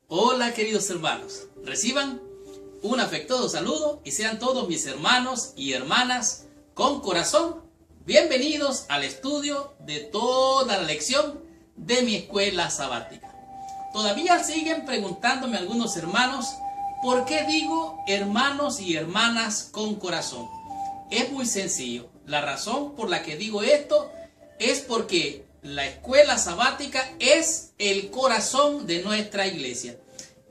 Hola queridos hermanos, reciban un afectuoso saludo y sean todos mis hermanos y hermanas con corazón bienvenidos al estudio de toda la lección de mi escuela sabática. Todavía siguen preguntándome algunos hermanos por qué digo hermanos y hermanas con corazón. Es muy sencillo, la razón por la que digo esto es porque la escuela sabática es el corazón de nuestra iglesia.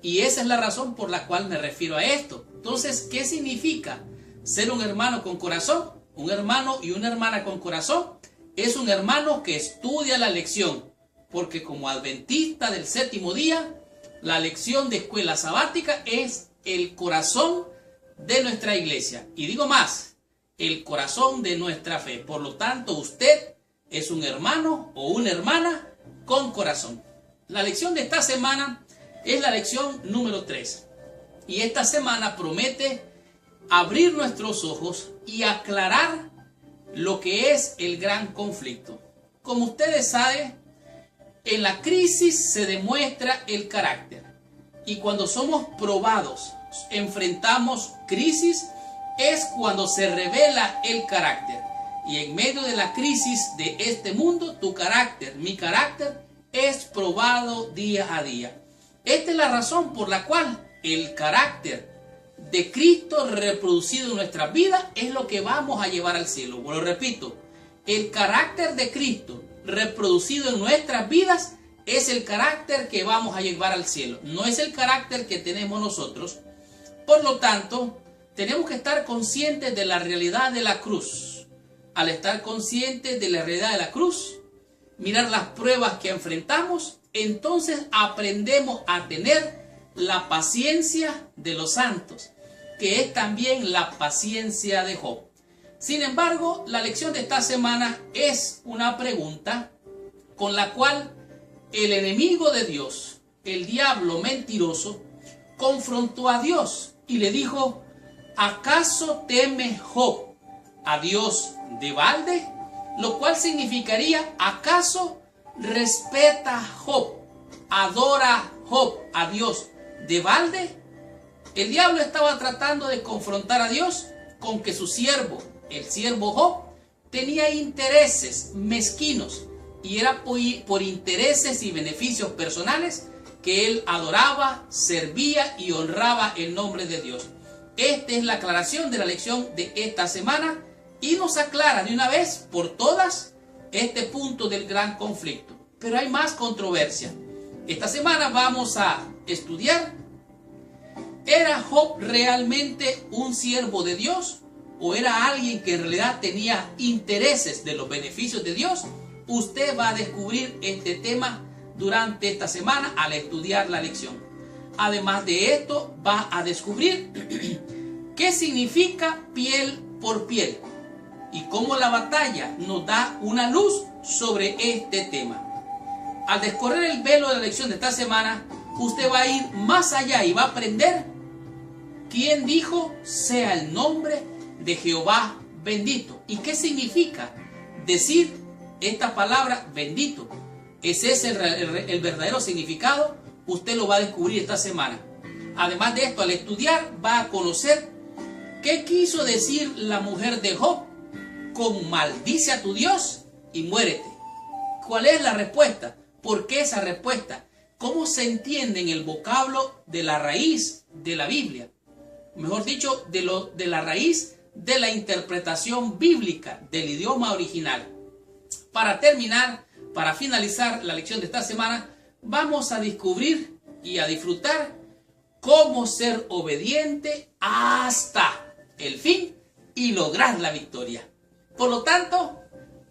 Y esa es la razón por la cual me refiero a esto. Entonces, ¿qué significa ser un hermano con corazón? Un hermano y una hermana con corazón es un hermano que estudia la lección. Porque como adventista del séptimo día, la lección de escuela sabática es el corazón de nuestra iglesia. Y digo más, el corazón de nuestra fe. Por lo tanto, usted es un hermano o una hermana con corazón. La lección de esta semana es la lección número 3. Y esta semana promete abrir nuestros ojos y aclarar lo que es el gran conflicto. Como ustedes saben, en la crisis se demuestra el carácter. Y cuando somos probados, enfrentamos crisis, es cuando se revela el carácter. Y en medio de la crisis de este mundo, tu carácter, mi carácter, es probado día a día. Esta es la razón por la cual el carácter de Cristo reproducido en nuestras vidas es lo que vamos a llevar al cielo. Lo repito, el carácter de Cristo reproducido en nuestras vidas es el carácter que vamos a llevar al cielo. No es el carácter que tenemos nosotros. Por lo tanto, tenemos que estar conscientes de la realidad de la cruz. Al estar conscientes de la realidad de la cruz, mirar las pruebas que enfrentamos, entonces aprendemos a tener la paciencia de los santos, que es también la paciencia de Job. Sin embargo, la lección de esta semana es una pregunta con la cual el enemigo de Dios, el diablo mentiroso, confrontó a Dios y le dijo: ¿acaso teme Job a Dios de balde? Lo cual significaría: ¿acaso respeta Job, adora Job a Dios de balde? El diablo estaba tratando de confrontar a Dios con que su siervo, el siervo Job, tenía intereses mezquinos y era por intereses y beneficios personales que él adoraba, servía y honraba el nombre de Dios. Esta es la aclaración de la lección de esta semana y nos aclara de una vez por todas este punto del gran conflicto. Pero hay más controversia. Esta semana vamos a estudiar: ¿era Job realmente un siervo de Dios o era alguien que en realidad tenía intereses de los beneficios de Dios? Usted va a descubrir este tema durante esta semana al estudiar la lección. Además de esto, va a descubrir qué significa piel por piel y cómo la batalla nos da una luz sobre este tema. Al descorrer el velo de la lección de esta semana, usted va a ir más allá y va a aprender quién dijo: sea el nombre de Jehová bendito. ¿Y qué significa decir esta palabra bendito? Ese es el verdadero significado. Usted lo va a descubrir esta semana. Además de esto, al estudiar, va a conocer qué quiso decir la mujer de Job con maldice a tu Dios y muérete. ¿Cuál es la respuesta? ¿Por qué esa respuesta? ¿Cómo se entiende en el vocablo de la raíz de la Biblia? Mejor dicho, de la raíz de la interpretación bíblica del idioma original. Para terminar, para finalizar la lección de esta semana, vamos a descubrir y a disfrutar cómo ser obediente hasta el fin y lograr la victoria. Por lo tanto,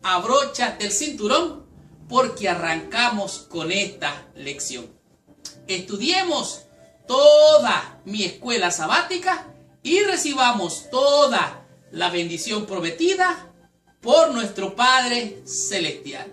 abróchate el cinturón porque arrancamos con esta lección. Estudiemos toda mi escuela sabática y recibamos toda la bendición prometida por nuestro Padre Celestial.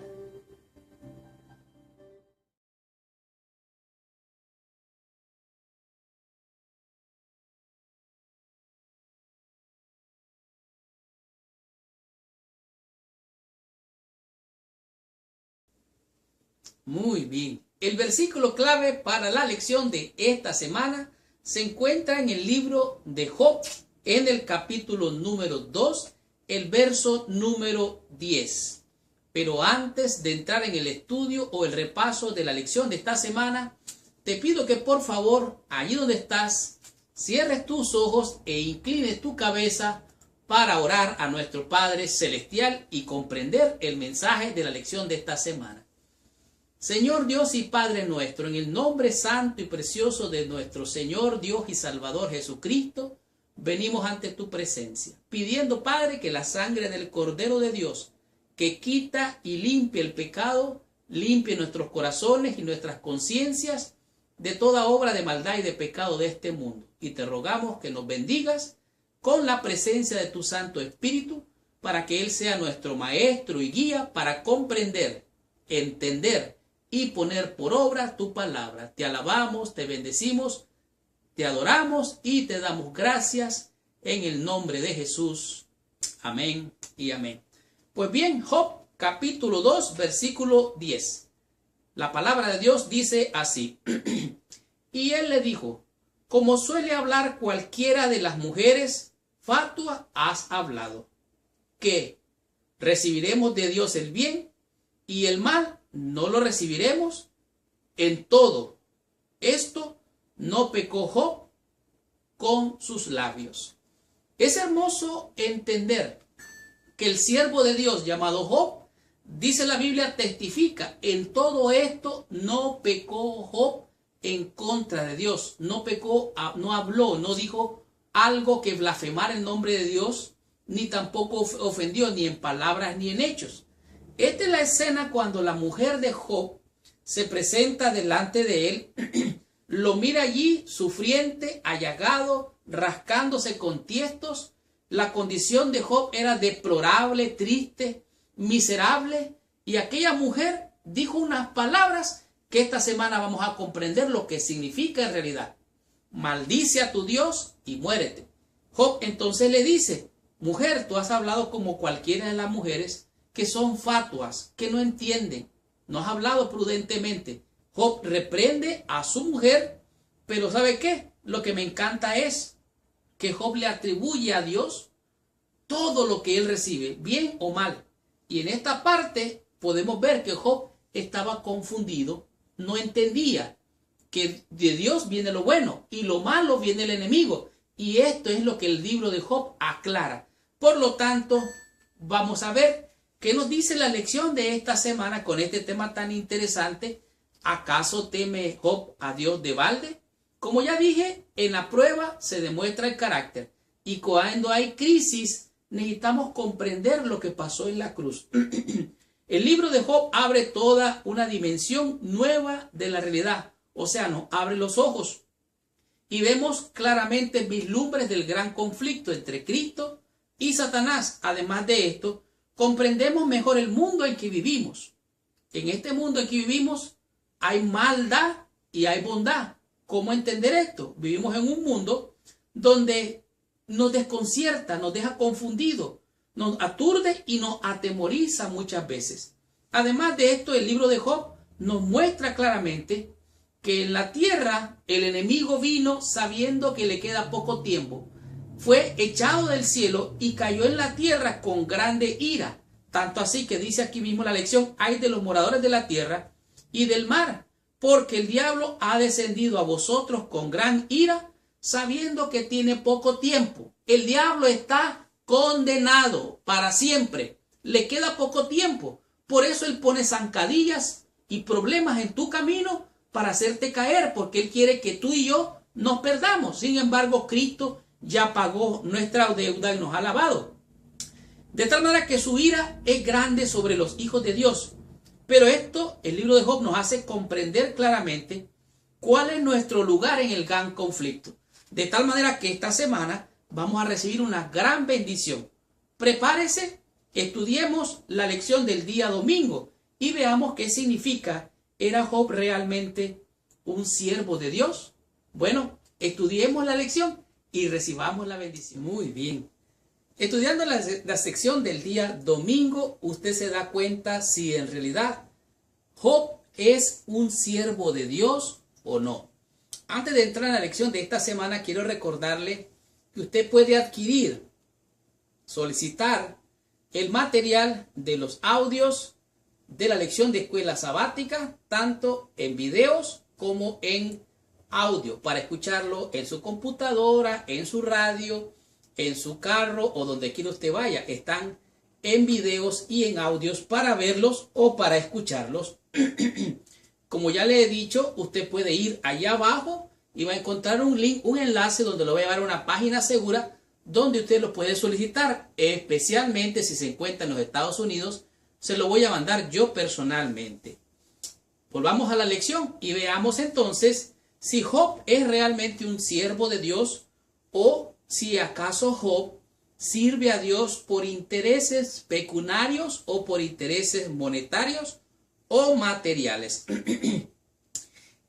Muy bien. El versículo clave para la lección de esta semana se encuentra en el libro de Job, en el capítulo número 2, el verso número 10. Pero antes de entrar en el estudio o el repaso de la lección de esta semana, te pido que por favor, allí donde estás, cierres tus ojos e inclines tu cabeza para orar a nuestro Padre Celestial y comprender el mensaje de la lección de esta semana. Señor Dios y Padre nuestro, en el nombre santo y precioso de nuestro Señor Dios y Salvador Jesucristo, venimos ante tu presencia, pidiendo, Padre, que la sangre del Cordero de Dios, que quita y limpia el pecado, limpie nuestros corazones y nuestras conciencias de toda obra de maldad y de pecado de este mundo. Y te rogamos que nos bendigas con la presencia de tu Santo Espíritu, para que Él sea nuestro maestro y guía para comprender, entender y poner por obra tu palabra. Te alabamos, te bendecimos, te adoramos y te damos gracias en el nombre de Jesús. Amén y amén. Pues bien, Job capítulo 2, versículo 10. La palabra de Dios dice así. Y él le dijo, como suele hablar cualquiera de las mujeres, fatua has hablado, que recibiremos de Dios el bien y el mal no lo recibiremos. En todo esto no pecó Job con sus labios. Es hermoso entender que el siervo de Dios llamado Job, dice la Biblia, testifica, en todo esto no pecó Job en contra de Dios, no pecó, no habló, no dijo algo que blasfemara el nombre de Dios, ni tampoco ofendió ni en palabras ni en hechos. Esta es la escena cuando la mujer de Job se presenta delante de él, lo mira allí sufriente, allagado, rascándose con tiestos. La condición de Job era deplorable, triste, miserable, y aquella mujer dijo unas palabras que esta semana vamos a comprender lo que significa en realidad. Maldice a tu Dios y muérete. Job entonces le dice, mujer, tú has hablado como cualquiera de las mujeres que son fatuas, que no entienden, no has hablado prudentemente. Job reprende a su mujer, pero ¿sabe qué? Lo que me encanta es que Job le atribuye a Dios todo lo que él recibe, bien o mal. Y en esta parte podemos ver que Job estaba confundido, no entendía que de Dios viene lo bueno y lo malo viene el enemigo. Y esto es lo que el libro de Job aclara. Por lo tanto, vamos a ver qué nos dice la lección de esta semana con este tema tan interesante. ¿Acaso teme Job a Dios de balde? Como ya dije, en la prueba se demuestra el carácter. Y cuando hay crisis, necesitamos comprender lo que pasó en la cruz. El libro de Job abre toda una dimensión nueva de la realidad. O sea, nos abre los ojos y vemos claramente vislumbres del gran conflicto entre Cristo y Satanás. Además de esto, comprendemos mejor el mundo en que vivimos. En este mundo en que vivimos hay maldad y hay bondad. ¿Cómo entender esto? Vivimos en un mundo donde nos desconcierta, nos deja confundidos, nos aturde y nos atemoriza muchas veces. Además de esto, el libro de Job nos muestra claramente que en la tierra el enemigo vino sabiendo que le queda poco tiempo. Fue echado del cielo y cayó en la tierra con grande ira. Tanto así que dice aquí mismo la lección, ay de los moradores de la tierra y del mar, porque el diablo ha descendido a vosotros con gran ira, sabiendo que tiene poco tiempo. El diablo está condenado para siempre. Le queda poco tiempo. Por eso él pone zancadillas y problemas en tu camino para hacerte caer, porque él quiere que tú y yo nos perdamos. Sin embargo, Cristo ya pagó nuestra deuda y nos ha lavado. De tal manera que su ira es grande sobre los hijos de Dios. Pero esto, el libro de Job nos hace comprender claramente cuál es nuestro lugar en el gran conflicto. De tal manera que esta semana vamos a recibir una gran bendición. Prepárese, estudiemos la lección del día domingo y veamos qué significa. ¿Era Job realmente un siervo de Dios? Bueno, estudiemos la lección y recibamos la bendición. Muy bien. Estudiando la sección del día domingo, usted se da cuenta si en realidad Job es un siervo de Dios o no? Antes de entrar en la lección de esta semana, quiero recordarle que usted puede adquirir, solicitar el material de los audios de la lección de escuela sabática, tanto en videos como en audio, para escucharlo en su computadora, en su radio, en su carro o donde quiera usted vaya. Están en videos y en audios para verlos o para escucharlos. Como ya le he dicho, usted puede ir allá abajo y va a encontrar un link, un enlace donde lo va a llevar a una página segura donde usted lo puede solicitar, especialmente si se encuentra en los Estados Unidos. Se lo voy a mandar yo personalmente. Volvamos a la lección y veamos entonces si Job es realmente un siervo de Dios o si acaso Job sirve a Dios por intereses pecuniarios o por intereses monetarios o materiales. En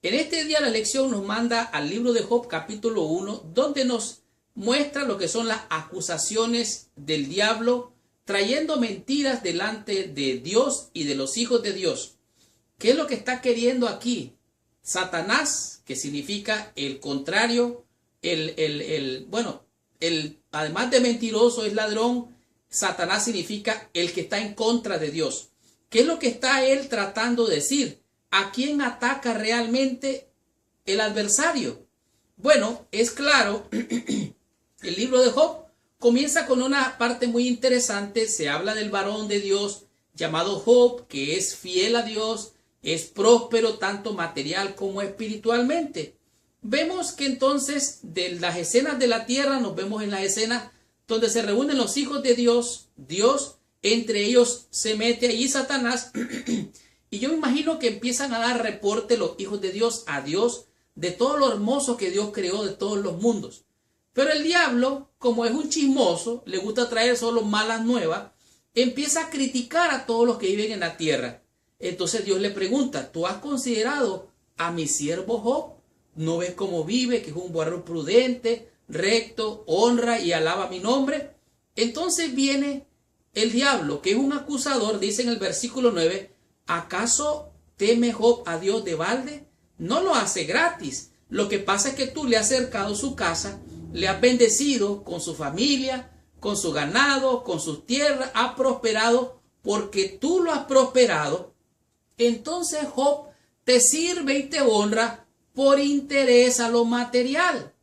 este día la lección nos manda al libro de Job capítulo 1, donde nos muestra lo que son las acusaciones del diablo trayendo mentiras delante de Dios y de los hijos de Dios. ¿Qué es lo que está queriendo aquí? Satanás, que significa el contrario, además de mentiroso es ladrón. Satanás significa el que está en contra de Dios. ¿Qué es lo que está él tratando de decir? ¿A quién ataca realmente el adversario? Bueno, es claro, el libro de Job comienza con una parte muy interesante. Se habla del varón de Dios llamado Job, que es fiel a Dios, es próspero tanto material como espiritualmente. Vemos que entonces de las escenas de la tierra nos vemos en las escenas donde se reúnen los hijos de Dios. Dios, entre ellos se mete ahí Satanás y yo me imagino que empiezan a dar reporte los hijos de Dios a Dios de todo lo hermoso que Dios creó de todos los mundos. Pero el diablo, como es un chismoso, le gusta traer solo malas nuevas, empieza a criticar a todos los que viven en la tierra. Entonces Dios le pregunta: ¿tú has considerado a mi siervo Job? ¿No ves cómo vive, que es un varón prudente, recto, honra y alaba mi nombre? Entonces viene el diablo, que es un acusador, dice en el versículo 9, ¿acaso teme Job a Dios de balde? No lo hace gratis. Lo que pasa es que tú le has acercado su casa, le has bendecido con su familia, con su ganado, con sus tierras, ha prosperado porque tú lo has prosperado. Entonces Job te sirve y te honra por interés a lo material.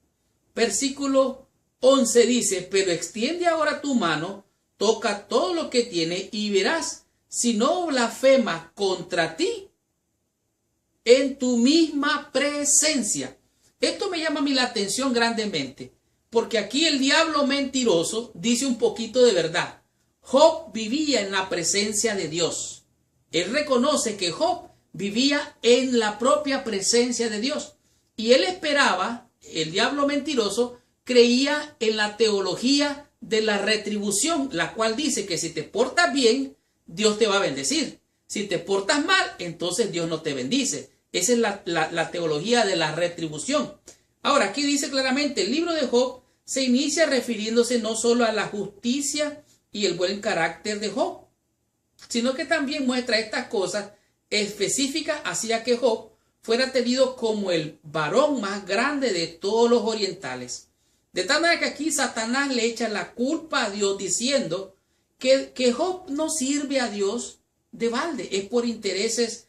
Versículo 11 dice: pero extiende ahora tu mano, toca todo lo que tiene y verás si no blasfema contra ti en tu misma presencia. Esto me llama a mí la atención grandemente, porque aquí el diablo mentiroso dice un poquito de verdad. Job vivía en la presencia de Dios. Él reconoce que Job vivía en la propia presencia de Dios. Y él esperaba, el diablo mentiroso, creía en la teología de la retribución, la cual dice que si te portas bien, Dios te va a bendecir. Si te portas mal, entonces Dios no te bendice. Esa es la teología de la retribución. Ahora, aquí dice claramente, el libro de Job se inicia refiriéndose no solo a la justicia y el buen carácter de Job, sino que también muestra estas cosas específicas hacia que Job fuera tenido como el varón más grande de todos los orientales. De tal manera que aquí Satanás le echa la culpa a Dios diciendo que Job no sirve a Dios de balde, es por intereses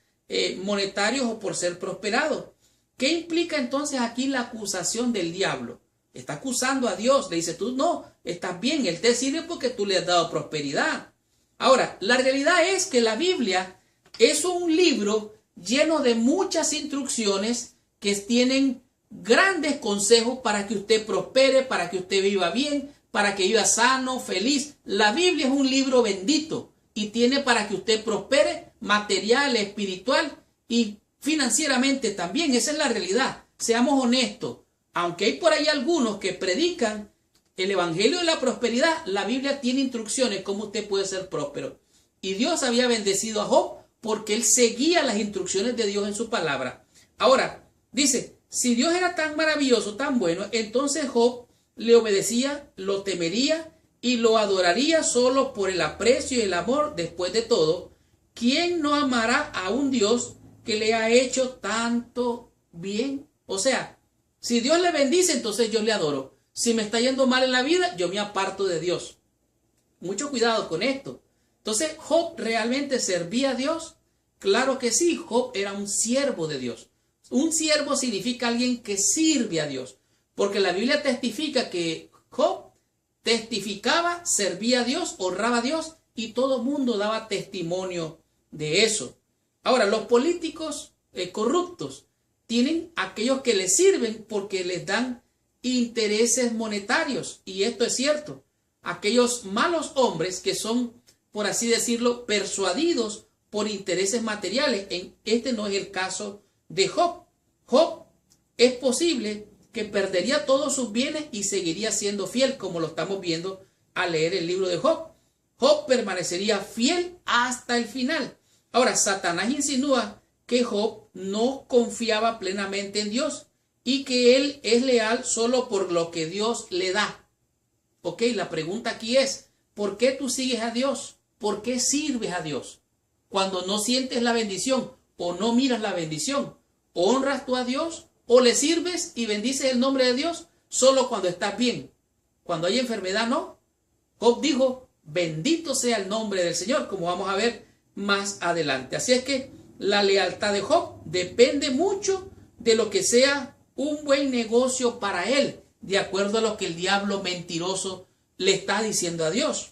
monetarios o por ser prosperado. ¿Qué implica entonces aquí la acusación del diablo? Está acusando a Dios, le dice: tú no, estás bien, él te sirve porque tú le has dado prosperidad. Ahora, la realidad es que la Biblia es un libro lleno de muchas instrucciones que tienen grandes consejos para que usted prospere, para que usted viva bien, para que viva sano, feliz. La Biblia es un libro bendito y tiene para que usted prospere material, espiritual y financieramente también. Esa es la realidad. Seamos honestos. Aunque hay por ahí algunos que predican el evangelio de la prosperidad, la Biblia tiene instrucciones cómo usted puede ser próspero. Y Dios había bendecido a Job porque él seguía las instrucciones de Dios en su palabra. Ahora, dice, si Dios era tan maravilloso, tan bueno, entonces Job le obedecía, lo temería y lo adoraría solo por el aprecio y el amor. Después de todo, ¿quién no amará a un Dios que le ha hecho tanto bien? O sea, si Dios le bendice, entonces yo le adoro. Si me está yendo mal en la vida, yo me aparto de Dios. Mucho cuidado con esto. Entonces, ¿Job realmente servía a Dios? Claro que sí, Job era un siervo de Dios. Un siervo significa alguien que sirve a Dios, porque la Biblia testifica que Job testificaba, servía a Dios, honraba a Dios, y todo el mundo daba testimonio de eso. Ahora, los políticos corruptos tienen aquellos que les sirven porque les dan intereses monetarios, y esto es cierto. Aquellos malos hombres que son, por así decirlo, persuadidos por intereses materiales. Este no es el caso de Job. Job es posible que perdería todos sus bienes y seguiría siendo fiel, como lo estamos viendo al leer el libro de Job. Job permanecería fiel hasta el final. Ahora, Satanás insinúa que Job no confiaba plenamente en Dios y que él es leal solo por lo que Dios le da. Ok, la pregunta aquí es, ¿por qué tú sigues a Dios? ¿Por qué sirves a Dios? Cuando no sientes la bendición o no miras la bendición, ¿honras tú a Dios o le sirves y bendices el nombre de Dios solo cuando estás bien? Cuando hay enfermedad, no. Job dijo, bendito sea el nombre del Señor, como vamos a ver más adelante. Así es que la lealtad de Job depende mucho de lo que sea un buen negocio para él, de acuerdo a lo que el diablo mentiroso le está diciendo a Dios.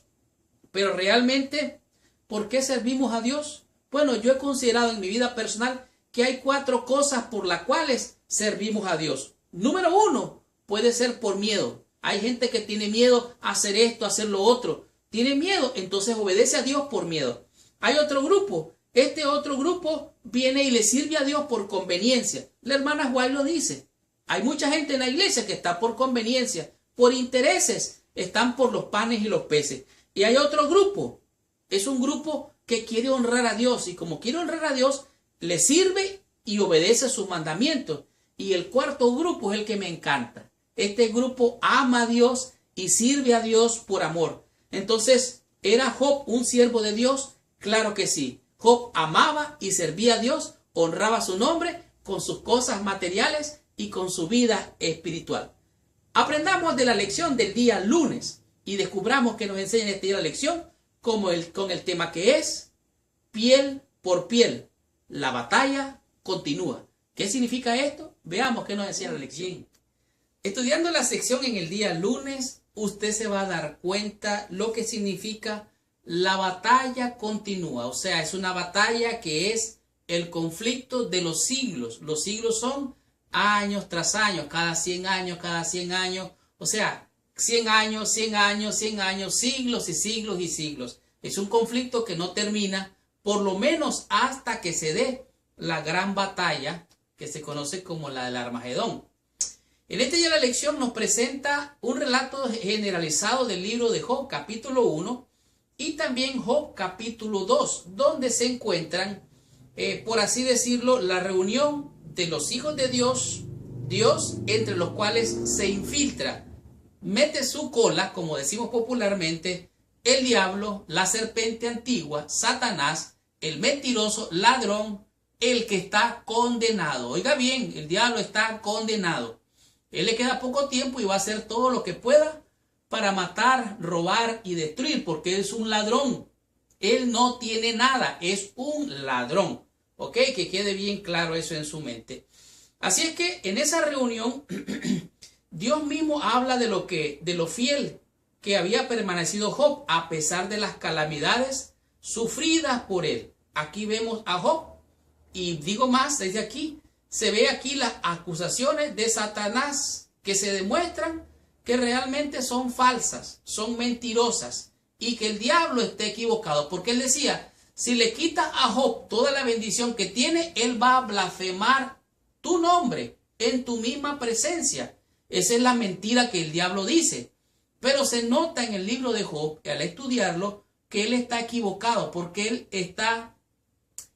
Pero realmente, ¿por qué servimos a Dios? Bueno, yo he considerado en mi vida personal que hay 4 cosas por las cuales servimos a Dios. Número 1, puede ser por miedo. Hay gente que tiene miedo a hacer esto, a hacer lo otro. Tiene miedo, entonces obedece a Dios por miedo. Hay otro grupo. Este otro grupo viene y le sirve a Dios por conveniencia. La hermana White lo dice. Hay mucha gente en la iglesia que está por conveniencia, por intereses, están por los panes y los peces. Y hay otro grupo, es un grupo que quiere honrar a Dios, y como quiere honrar a Dios, le sirve y obedece sus mandamientos. Y el cuarto grupo es el que me encanta. Este grupo ama a Dios y sirve a Dios por amor. Entonces, ¿era Job un siervo de Dios? Claro que sí. Job amaba y servía a Dios, honraba su nombre con sus cosas materiales y con su vida espiritual. Aprendamos de la lección del día lunes y descubramos que nos enseña en este día la lección con el tema que es piel por piel. La batalla continúa. ¿Qué significa esto? Veamos qué nos enseña la lección. Estudiando la sección en el día lunes, usted se va a dar cuenta lo que significa la batalla continúa. O sea, es una batalla que es el conflicto de los siglos. Los siglos son años tras años, cada 100 años, cada 100 años. O sea, 100 años, 100 años, 100 años, siglos y siglos y siglos. Es un conflicto que no termina, por lo menos hasta que se dé la gran batalla que se conoce como la del Armagedón. En este día la lección nos presenta un relato generalizado del libro de Job, capítulo 1, y también Job, capítulo 2, donde se encuentran, por así decirlo, la reunión de los hijos de Dios, entre los cuales se infiltra, mete su cola, como decimos popularmente, el diablo, la serpiente antigua, Satanás, el mentiroso, ladrón, el que está condenado. Oiga bien, el diablo está condenado. Él le queda poco tiempo y va a hacer todo lo que pueda para matar, robar y destruir, porque él es un ladrón. Él no tiene nada, es un ladrón. ¿Ok? Que quede bien claro eso en su mente. Así es que en esa reunión, Dios mismo habla de lo fiel que había permanecido Job a pesar de las calamidades sufridas por él. Aquí vemos a Job, y digo más, desde aquí, se ve aquí las acusaciones de Satanás que se demuestran que realmente son falsas, son mentirosas, y que el diablo está equivocado, porque él decía, si le quitas a Job toda la bendición que tiene, él va a blasfemar tu nombre en tu misma presencia. Esa es la mentira que el diablo dice. Pero se nota en el libro de Job, al estudiarlo, que él está equivocado, porque él está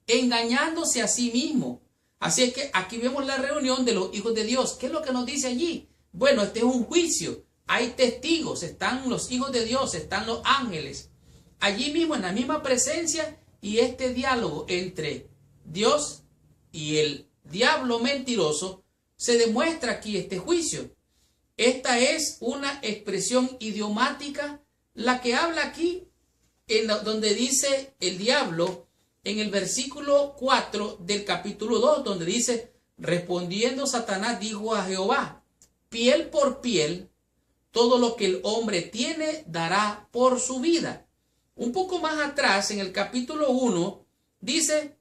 engañándose a sí mismo. Así es que aquí vemos la reunión de los hijos de Dios. ¿Qué es lo que nos dice allí? Bueno, este es un juicio. Hay testigos, están los hijos de Dios, están los ángeles. Allí mismo, en la misma presencia, y este diálogo entre Dios y el diablo mentiroso, se demuestra aquí este juicio. Esta es una expresión idiomática, la que habla aquí, donde dice el diablo, en el versículo 4 del capítulo 2, donde dice, respondiendo Satanás dijo a Jehová, piel por piel, todo lo que el hombre tiene dará por su vida. Un poco más atrás, en el capítulo 1, dice,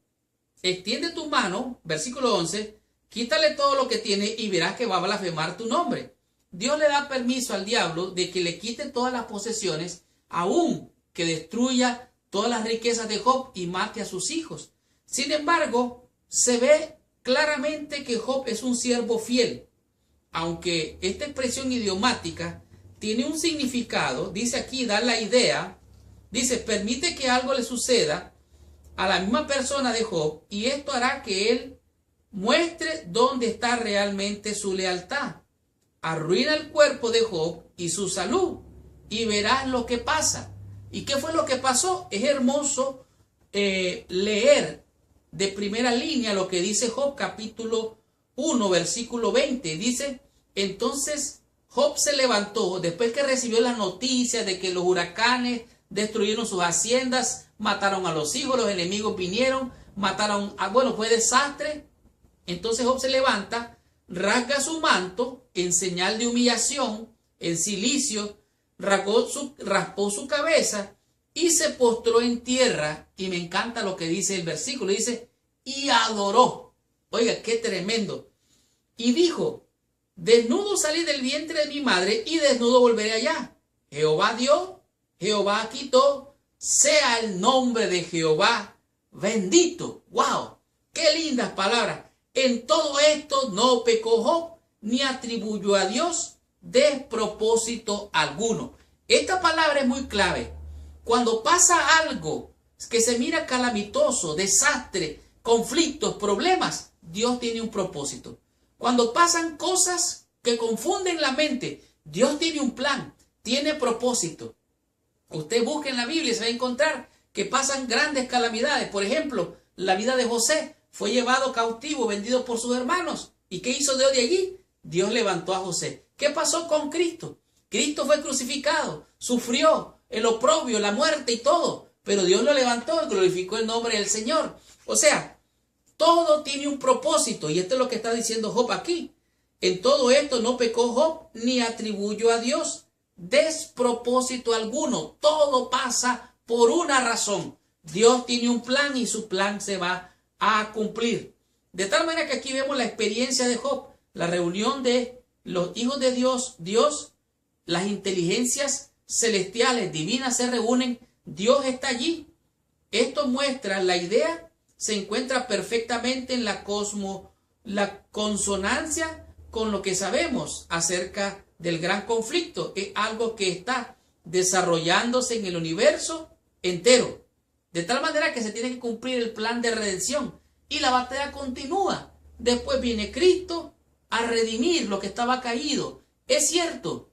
extiende tu mano, versículo 11, quítale todo lo que tiene y verás que va a blasfemar tu nombre. Dios le da permiso al diablo de que le quite todas las posesiones, aún que destruya todas las riquezas de Job y mate a sus hijos. Sin embargo, se ve claramente que Job es un siervo fiel. Aunque esta expresión idiomática tiene un significado, dice aquí, da la idea, dice, permite que algo le suceda a la misma persona de Job y esto hará que él muestre dónde está realmente su lealtad. Arruina el cuerpo de Job y su salud y verás lo que pasa. ¿Y qué fue lo que pasó? Es hermoso leer de primera línea lo que dice Job capítulo 1 versículo 20. Dice, entonces Job se levantó después que recibió las noticias de que los huracanes destruyeron sus haciendas, mataron a los hijos, los enemigos vinieron, mataron, fue desastre. Entonces Job se levanta, rasga su manto en señal de humillación, en cilicio, raspó su cabeza y se postró en tierra. Y me encanta lo que dice el versículo, dice, y adoró. Oiga, qué tremendo. Y dijo, desnudo salí del vientre de mi madre y desnudo volveré allá. Jehová dio, Jehová quitó, sea el nombre de Jehová bendito. ¡Wow! ¡Qué lindas palabras! En todo esto no pecó Job, ni atribuyó a Dios despropósito alguno. Esta palabra es muy clave. Cuando pasa algo que se mira calamitoso, desastre, conflictos, problemas, Dios tiene un propósito. Cuando pasan cosas que confunden la mente, Dios tiene un plan, tiene propósito. Usted busque en la Biblia y se va a encontrar que pasan grandes calamidades. Por ejemplo, la vida de José fue llevado cautivo, vendido por sus hermanos. ¿Y qué hizo Dios de allí? Dios levantó a José. ¿Qué pasó con Cristo? Cristo fue crucificado, sufrió el oprobio, la muerte y todo, pero Dios lo levantó y glorificó el nombre del Señor. O sea, todo tiene un propósito y esto es lo que está diciendo Job aquí. En todo esto no pecó Job ni atribuyó a Dios despropósito alguno. Todo pasa por una razón. Dios tiene un plan y su plan se va a cumplir. De tal manera que aquí vemos la experiencia de Job, la reunión de los hijos de Dios, las inteligencias celestiales, divinas se reúnen, Dios está allí. Esto muestra, la idea se encuentra perfectamente en la consonancia con lo que sabemos acerca del gran conflicto. Es algo que está desarrollándose en el universo entero. De tal manera que se tiene que cumplir el plan de redención. Y la batalla continúa. Después viene Cristo a redimir lo que estaba caído. Es cierto,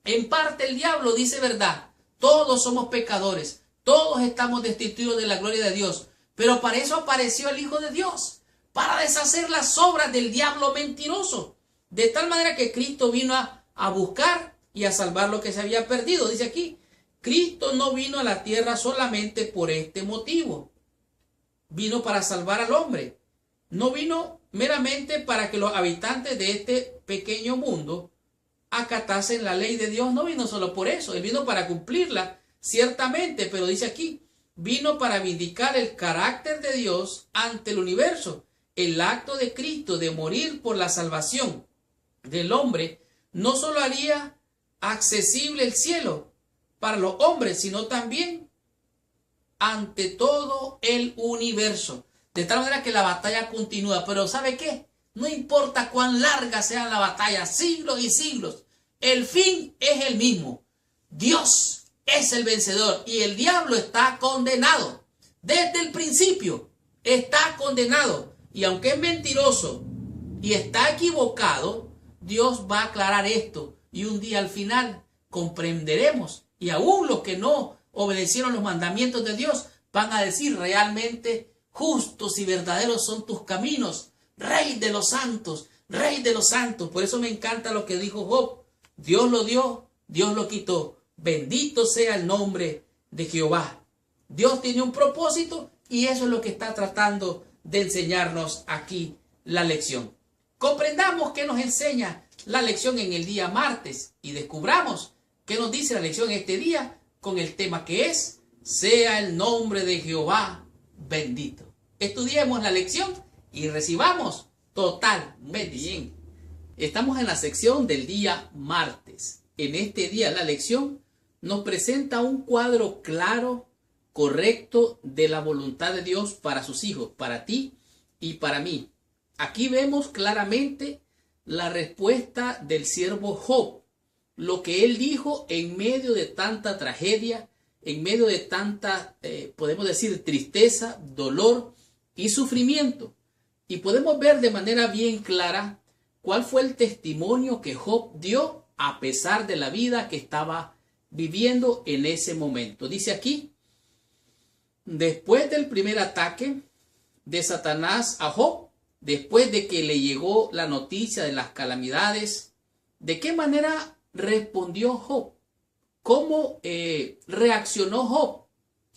en parte el diablo dice verdad. Todos somos pecadores. Todos estamos destituidos de la gloria de Dios. Pero para eso apareció el Hijo de Dios. Para deshacer las obras del diablo mentiroso. De tal manera que Cristo vino a buscar y a salvar lo que se había perdido. Dice aquí, Cristo no vino a la tierra solamente por este motivo. Vino para salvar al hombre. No vino meramente para que los habitantes de este pequeño mundo acatasen la ley de Dios. No vino solo por eso. Él vino para cumplirla, ciertamente. Pero dice aquí, vino para vindicar el carácter de Dios ante el universo. El acto de Cristo de morir por la salvación del hombre no solo haría accesible el cielo para los hombres, sino también ante todo el universo. De tal manera que la batalla continúa. Pero ¿sabe qué? No importa cuán larga sea la batalla, siglos y siglos, el fin es el mismo. Dios es el vencedor y el diablo está condenado. Desde el principio está condenado. Y aunque es mentiroso y está equivocado, Dios va a aclarar esto. Y un día al final comprenderemos. Y aún los que no obedecieron los mandamientos de Dios van a decir realmente justos y verdaderos son tus caminos, Rey de los santos, Rey de los santos. Por eso me encanta lo que dijo Job. Dios lo dio, Dios lo quitó. Bendito sea el nombre de Jehová. Dios tiene un propósito y eso es lo que está tratando de enseñarnos aquí la lección. Comprendamos qué nos enseña la lección en el día martes y descubramos qué nos dice la lección este día con el tema que es: sea el nombre de Jehová bendito. Estudiemos la lección y recibamos total bendición. Estamos en la sección del día martes. En este día la lección nos presenta un cuadro claro, correcto de la voluntad de Dios para sus hijos, para ti y para mí. Aquí vemos claramente la respuesta del siervo Job, lo que él dijo en medio de tanta tragedia, en medio de tanta, podemos decir, tristeza, dolor y sufrimiento. Y podemos ver de manera bien clara cuál fue el testimonio que Job dio a pesar de la vida que estaba viviendo en ese momento. Dice aquí: después del primer ataque de Satanás a Job, después de que le llegó la noticia de las calamidades, ¿de qué manera respondió Job? ¿Cómo reaccionó Job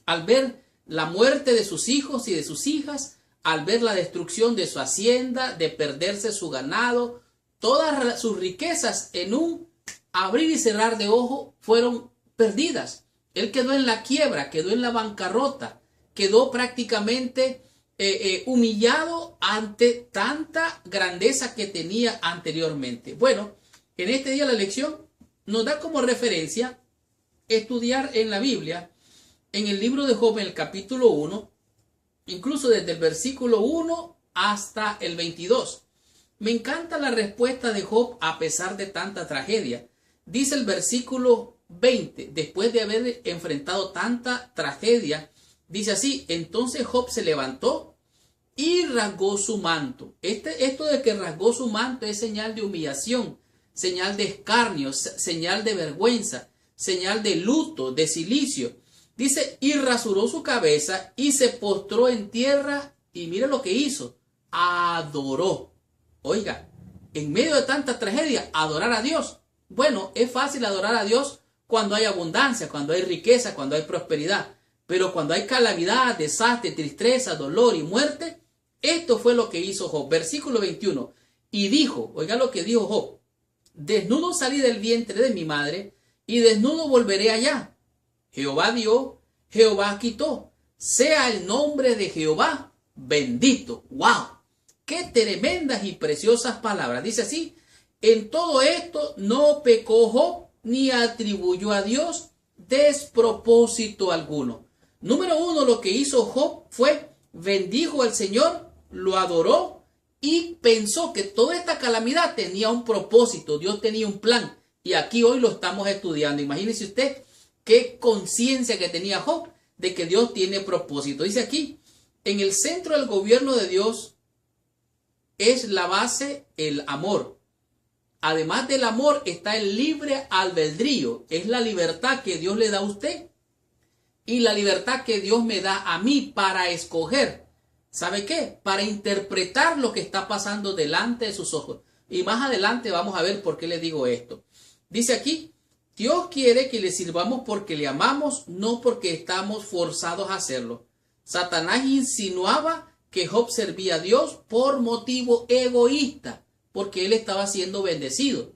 al ver la muerte de sus hijos y de sus hijas, al ver la destrucción de su hacienda, de perderse su ganado? Todas sus riquezas en un abrir y cerrar de ojo fueron perdidas. Él quedó en la quiebra, quedó en la bancarrota, quedó prácticamente humillado ante tanta grandeza que tenía anteriormente. Bueno, en este día la lección nos da como referencia estudiar en la Biblia, en el libro de Job, en el capítulo 1, incluso desde el versículo 1 hasta el 22. Me encanta la respuesta de Job a pesar de tanta tragedia. Dice el versículo 20, después de haber enfrentado tanta tragedia, dice así: entonces Job se levantó y rasgó su manto. Esto de que rasgó su manto es señal de humillación, señal de escarnio, señal de vergüenza, señal de luto, de cilicio. Dice: y rasuró su cabeza y se postró en tierra, y mire lo que hizo: adoró. Oiga, en medio de tanta tragedia, adorar a Dios. Bueno, es fácil adorar a Dios cuando hay abundancia, cuando hay riqueza, cuando hay prosperidad. Pero cuando hay calamidad, desastre, tristeza, dolor y muerte, esto fue lo que hizo Job. Versículo 21. Y dijo, oiga lo que dijo Job: desnudo salí del vientre de mi madre, y desnudo volveré allá. Jehová dio, Jehová quitó. Sea el nombre de Jehová bendito. ¡Wow! ¡Qué tremendas y preciosas palabras! Dice así: en todo esto no pecó Job, ni atribuyó a Dios despropósito alguno. Número uno, lo que hizo Job fue bendijo al Señor, lo adoró y pensó que toda esta calamidad tenía un propósito. Dios tenía un plan. Y aquí hoy lo estamos estudiando. Imagínese usted qué conciencia que tenía Job de que Dios tiene propósito. Dice aquí: en el centro del gobierno de Dios es la base, el amor. Además del amor está el libre albedrío. Es la libertad que Dios le da a usted y la libertad que Dios me da a mí para escoger. ¿Sabe qué? Para interpretar lo que está pasando delante de sus ojos. Y más adelante vamos a ver por qué le digo esto. Dice aquí: Dios quiere que le sirvamos porque le amamos, no porque estamos forzados a hacerlo. Satanás insinuaba que Job servía a Dios por motivo egoísta, porque él estaba siendo bendecido.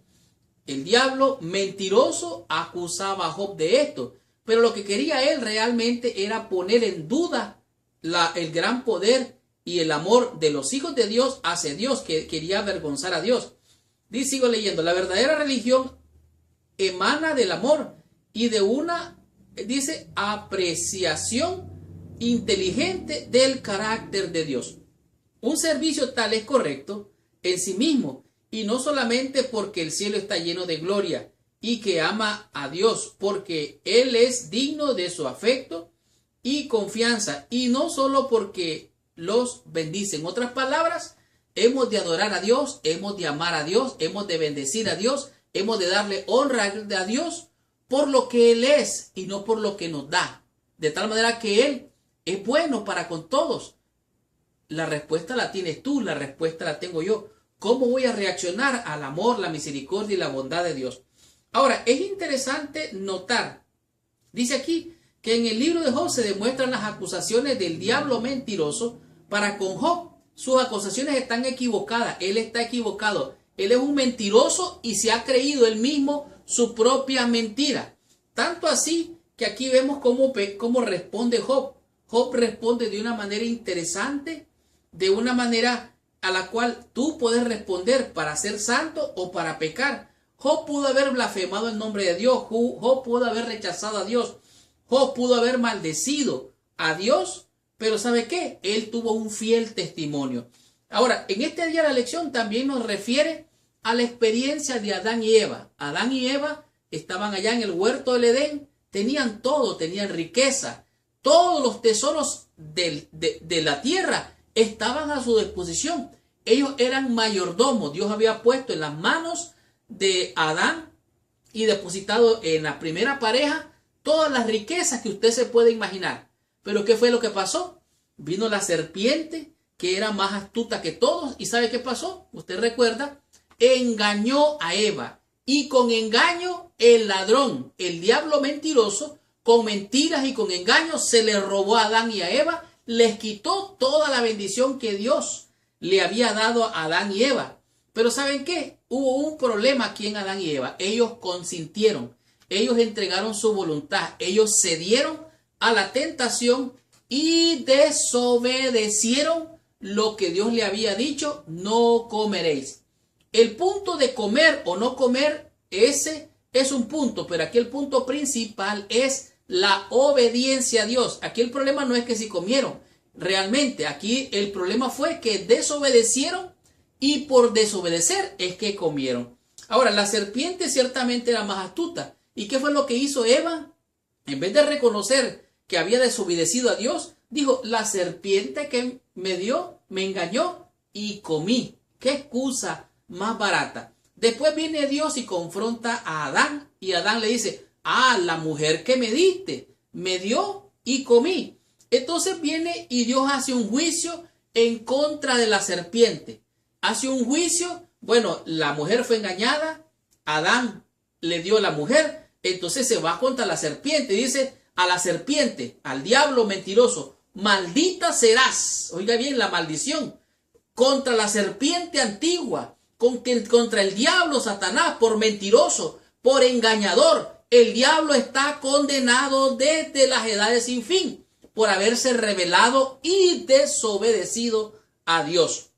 El diablo mentiroso acusaba a Job de esto, pero lo que quería él realmente era poner en duda el gran poder y el amor de los hijos de Dios hacia Dios, que quería avergonzar a Dios. Sigo leyendo: la verdadera religión emana del amor y de una, dice, apreciación inteligente del carácter de Dios. Un servicio tal es correcto en sí mismo, y no solamente porque el cielo está lleno de gloria y que ama a Dios, porque Él es digno de su afecto y confianza, y no solo porque los bendice. En otras palabras, hemos de adorar a Dios, hemos de amar a Dios, hemos de bendecir a Dios, hemos de darle honra a Dios por lo que Él es y no por lo que nos da. De tal manera que Él es bueno para con todos. La respuesta la tienes tú, la respuesta la tengo yo. ¿Cómo voy a reaccionar al amor, la misericordia y la bondad de Dios? Ahora, es interesante notar, dice aquí, que en el libro de Job se demuestran las acusaciones del diablo mentiroso para con Job. Sus acusaciones están equivocadas, él está equivocado, él es un mentiroso y se ha creído él mismo su propia mentira. Tanto así que aquí vemos cómo responde Job. Job responde de una manera interesante, de una manera a la cual tú puedes responder para ser santo o para pecar. Job pudo haber blasfemado el nombre de Dios, Job pudo haber rechazado a Dios, Job pudo haber maldecido a Dios, pero ¿sabe qué? Él tuvo un fiel testimonio. Ahora, en este día la lección también nos refiere a la experiencia de Adán y Eva. Adán y Eva estaban allá en el huerto del Edén, tenían todo, tenían riqueza, todos los tesoros de la tierra estaban a su disposición. Ellos eran mayordomos. Dios había puesto en las manos de Adán y depositado en la primera pareja todas las riquezas que usted se puede imaginar. Pero ¿qué fue lo que pasó? Vino la serpiente, que era más astuta que todos, y ¿sabe qué pasó? Usted recuerda, engañó a Eva, y con engaño el ladrón, el diablo mentiroso, con mentiras y con engaños se le robó a Adán y a Eva, les quitó toda la bendición que Dios le había dado a Adán y Eva. Pero ¿saben qué? Hubo un problema aquí en Adán y Eva. Ellos consintieron, ellos entregaron su voluntad, ellos cedieron a la tentación y desobedecieron lo que Dios le había dicho: no comeréis. El punto de comer o no comer, ese es un punto, pero aquí el punto principal es la obediencia a Dios. Aquí el problema no es que si comieron, realmente aquí el problema fue que desobedecieron y por desobedecer es que comieron. Ahora, la serpiente ciertamente era más astuta. ¿Y qué fue lo que hizo Eva? En vez de reconocer que había desobedecido a Dios, dijo: la serpiente que me dio, me engañó y comí. ¿Qué excusa más barata? Después viene Dios y confronta a Adán, y Adán le dice: la mujer que me diste, me dio y comí. Entonces viene y Dios hace un juicio en contra de la serpiente. Hace un juicio, bueno, la mujer fue engañada, Adán le dio a la mujer, entonces se va contra la serpiente, dice a la serpiente, al diablo mentiroso: maldita serás. Oiga bien, la maldición contra la serpiente antigua, contra el diablo Satanás, por mentiroso, por engañador. El diablo está condenado desde las edades sin fin por haberse rebelado y desobedecido a Dios.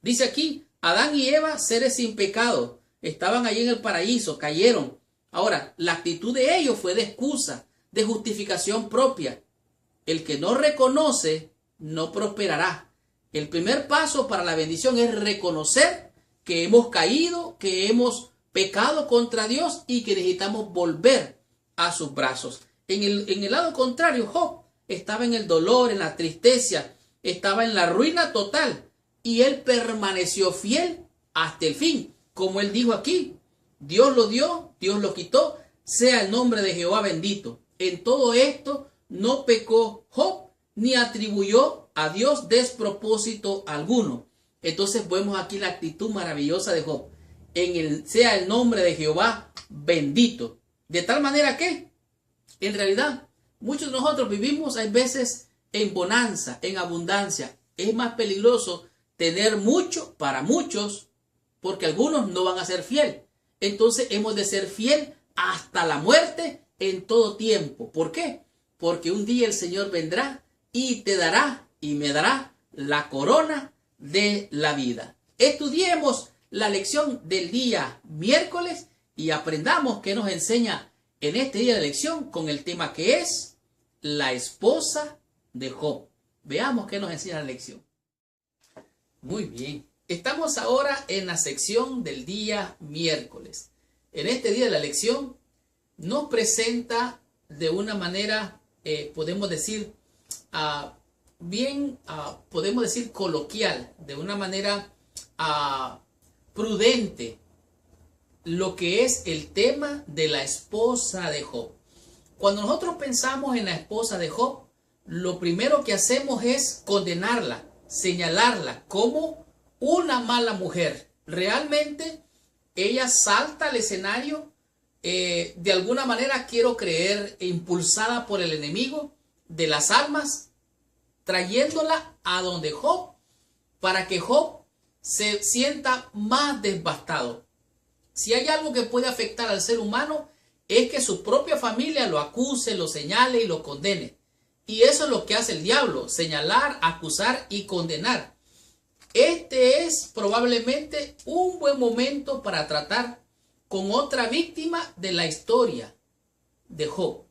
Dice aquí, Adán y Eva, seres sin pecado, estaban allí en el paraíso, cayeron. Ahora, la actitud de ellos fue de excusa, de justificación propia. El que no reconoce no prosperará. El primer paso para la bendición es reconocer que hemos caído, que hemos pecado contra Dios y que necesitamos volver a sus brazos. En el lado contrario, Job estaba en el dolor, en la tristeza, estaba en la ruina total, y él permaneció fiel hasta el fin. Como él dijo aquí: Dios lo dio, Dios lo quitó, sea el nombre de Jehová bendito. En todo esto no pecó Job, ni atribuyó a Dios despropósito alguno. Entonces vemos aquí la actitud maravillosa de Job: sea el nombre de Jehová bendito. De tal manera que, en realidad, muchos de nosotros vivimos, hay veces, en bonanza, en abundancia. Es más peligroso tener mucho para muchos, porque algunos no van a ser fiel. Entonces hemos de ser fiel hasta la muerte, en todo tiempo. ¿Por qué? Porque un día el Señor vendrá y te dará y me dará la corona de la vida. Estudiemos la lección del día miércoles y aprendamos qué nos enseña en este día de lección con el tema que es la esposa de Job. Veamos qué nos enseña la lección. Muy bien, estamos ahora en la sección del día miércoles. En este día de la lección nos presenta de una manera, podemos decir, podemos decir coloquial, de una manera prudente, lo que es el tema de la esposa de Job. Cuando nosotros pensamos en la esposa de Job, lo primero que hacemos es condenarla, señalarla como una mala mujer. Realmente ella salta al escenario, de alguna manera quiero creer, impulsada por el enemigo de las almas, trayéndola a donde Job, para que Job se sienta más devastado. Si hay algo que puede afectar al ser humano, es que su propia familia lo acuse, lo señale y lo condene. Y eso es lo que hace el diablo: señalar, acusar y condenar. Este es probablemente un buen momento para tratar con otra víctima de la historia de Job.